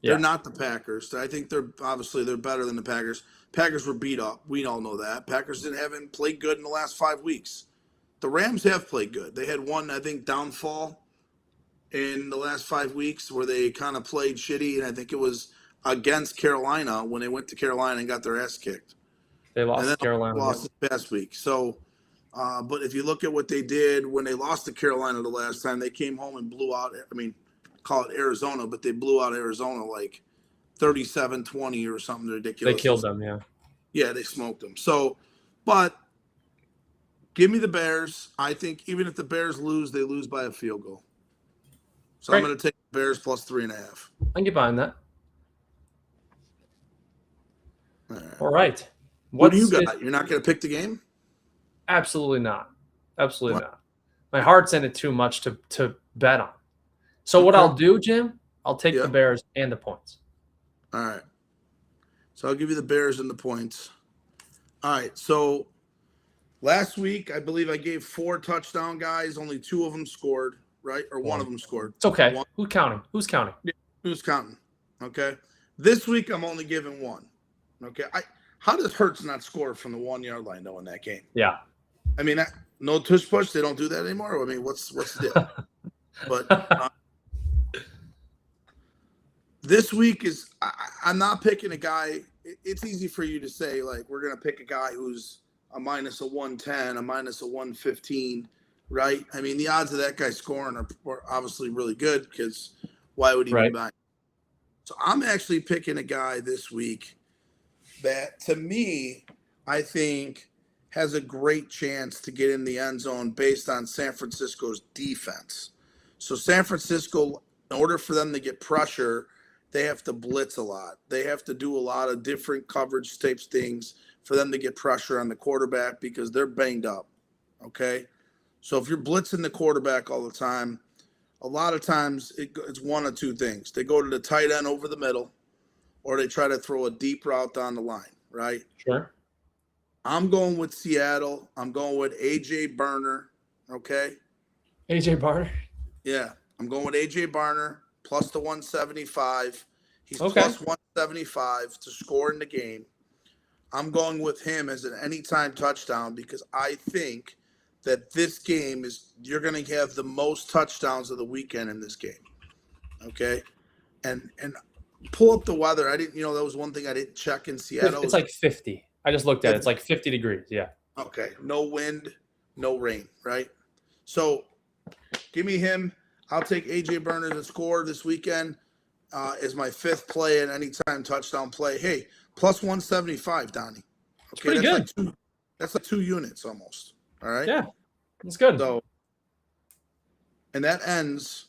Yeah. They're not the Packers. I think they're better than the Packers. Packers were beat up. We all know that. Packers haven't played good in the last 5 weeks. The Rams have played good. They had one, I think, downfall in the last 5 weeks where they kind of played shitty, and I think it was against Carolina when they went to Carolina and got their ass kicked. They lost to Carolina. Lost this past week. So, but if you look at what they did when they lost to Carolina the last time, they came home and blew out, call it Arizona, but they blew out Arizona like 37-20 or something ridiculous. They killed them, yeah. Yeah, they smoked them. So, but give me the Bears. I think even if the Bears lose, they lose by a field goal. So I'm going to take the Bears plus 3.5. I can get behind that. All right. What do you got? You're not going to pick the game? Absolutely not. Absolutely not. My heart's in it too much to bet on. So what I'll do, Jim, I'll take the Bears and the points. All right. So I'll give you the Bears and the points. All right. So last week, I believe I gave 4 touchdown guys. Only 2 of them scored, right? Or one of them scored. It's okay. Who's counting? Who's counting? Yeah, who's counting? Okay. This week, I'm only giving 1. Okay. How does Hurts not score from the 1 yard line though in that game? Yeah. I mean, no tush push. They don't do that anymore. I mean, what's the deal? But this week is I'm not picking a guy. It's easy for you to say like we're gonna pick a guy who's a minus a 110, a minus a 115, right? I mean, the odds of that guy scoring are obviously really good because why would he be buying? So I'm actually picking a guy this week that, to me, I think has a great chance to get in the end zone based on San Francisco's defense. So San Francisco, in order for them to get pressure, they have to blitz a lot. They have to do a lot of different coverage types things for them to get pressure on the quarterback because they're banged up, okay? So if you're blitzing the quarterback all the time, a lot of times it's one of two things. They go to the tight end over the middle, or they try to throw a deep route down the line, right? Sure. I'm going with Seattle. I'm going with A.J. Burner, okay? A.J. Barner? Yeah, I'm going with A.J. Barner plus the 175. He's Okay. plus 175 to score in the game. I'm going with him as an anytime touchdown because I think that this game is you're going to have the most touchdowns of the weekend in this game, okay? And pull up the weather. I didn't, that was one thing I didn't check in Seattle. It's like 50. I just looked at it. It's like 50 degrees. Yeah. Okay. No wind, no rain, right? So give me him. I'll take A.J. Burner to score this weekend as my fifth play and anytime touchdown play. Hey, plus 175, Donnie. Okay, that's good. That's like 2 units almost. All right? Yeah, that's good. So, and that ends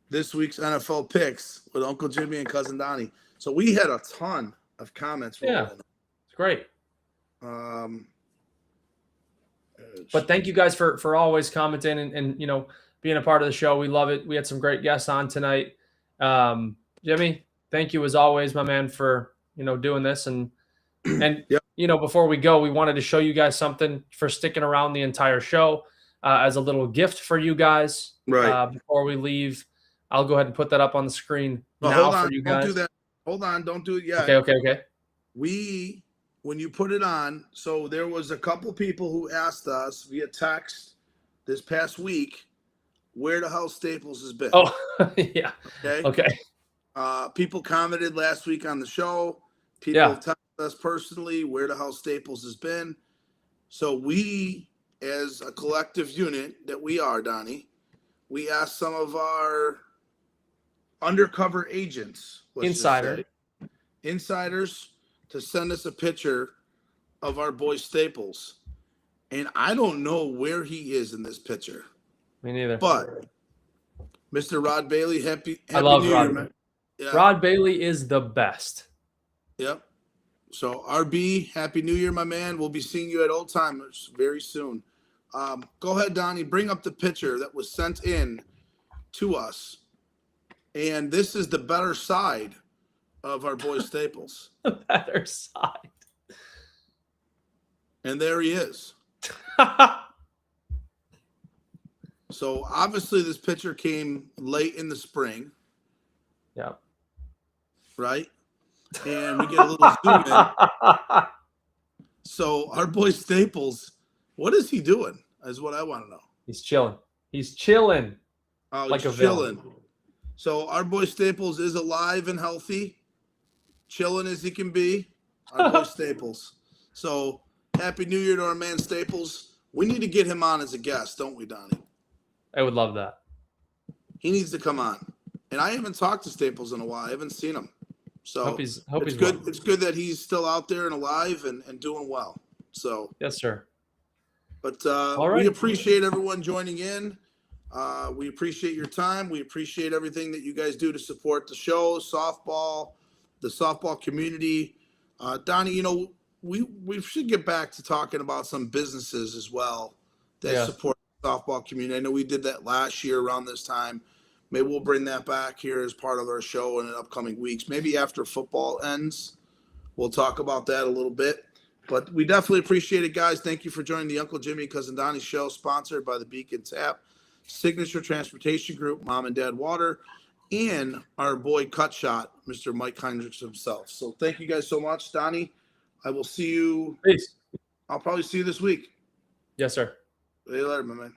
this week's NFL picks with Uncle Jimmy and Cousin Donnie. So we had a ton of comments. Yeah, it's great. But thank you guys for always commenting and being a part of the show. We love it. We had some great guests on tonight. Jimmy, thank you as always, my man, for doing this and yep. Before we go, we wanted to show you guys something for sticking around the entire show as a little gift for you guys. Right. Before we leave, I'll go ahead and put that up on the screen for you guys. Don't do that. Hold on, don't do it yet. Okay. When you put it on, so there was a couple people who asked us via text this past week where the hell Staples has been. Oh, yeah. Okay. People commented last week on the show. People have texted us personally where the hell Staples has been. So we, as a collective unit that we are, Donnie, we asked some of our undercover agents, insiders, to send us a picture of our boy Staples. And I don't know where he is in this picture. Me neither. But Mr. Rod Bailey, happy I love New Rod. Year, man. Yeah. Rod Bailey is the best. Yep. So RB, happy New Year, my man. We'll be seeing you at Old Timers very soon. Go ahead, Donnie. Bring up the picture that was sent in to us. And this is the better side of our boy Staples. The better side. And there he is. So obviously this picture came late in the spring. Yeah. Right? And we get a little zoom in. So our boy Staples, what is he doing? Is what I want to know. He's chilling. Oh, like he's a chilling. villain. So our boy Staples is alive and healthy, chilling as he can be. Our boy Staples. So happy New Year to our man Staples. We need to get him on as a guest, don't we, Donnie? I would love that. He needs to come on. And I haven't talked to Staples in a while. I haven't seen him. So hope he's good. well. It's good that he's still out there and alive and doing well. So yes, sir. But All right. We appreciate everyone joining in. We appreciate your time. We appreciate everything that you guys do to support the show, softball, the softball community. Donnie, we should get back to talking about some businesses as well that support the softball community. I know we did that last year around this time. Maybe we'll bring that back here as part of our show in the upcoming weeks. Maybe after football ends, we'll talk about that a little bit. But we definitely appreciate it, guys. Thank you for joining the Uncle Jimmy and Cousin Donnie Show, sponsored by the Beacon Tap, Signature Transportation Group, Mom and Dad Water, and our boy Cut Shot, Mr. Mike Heinrichs himself. So thank you guys so much, Donnie. I will see you. Peace. I'll probably see you this week. Yes, sir. See you later, my man.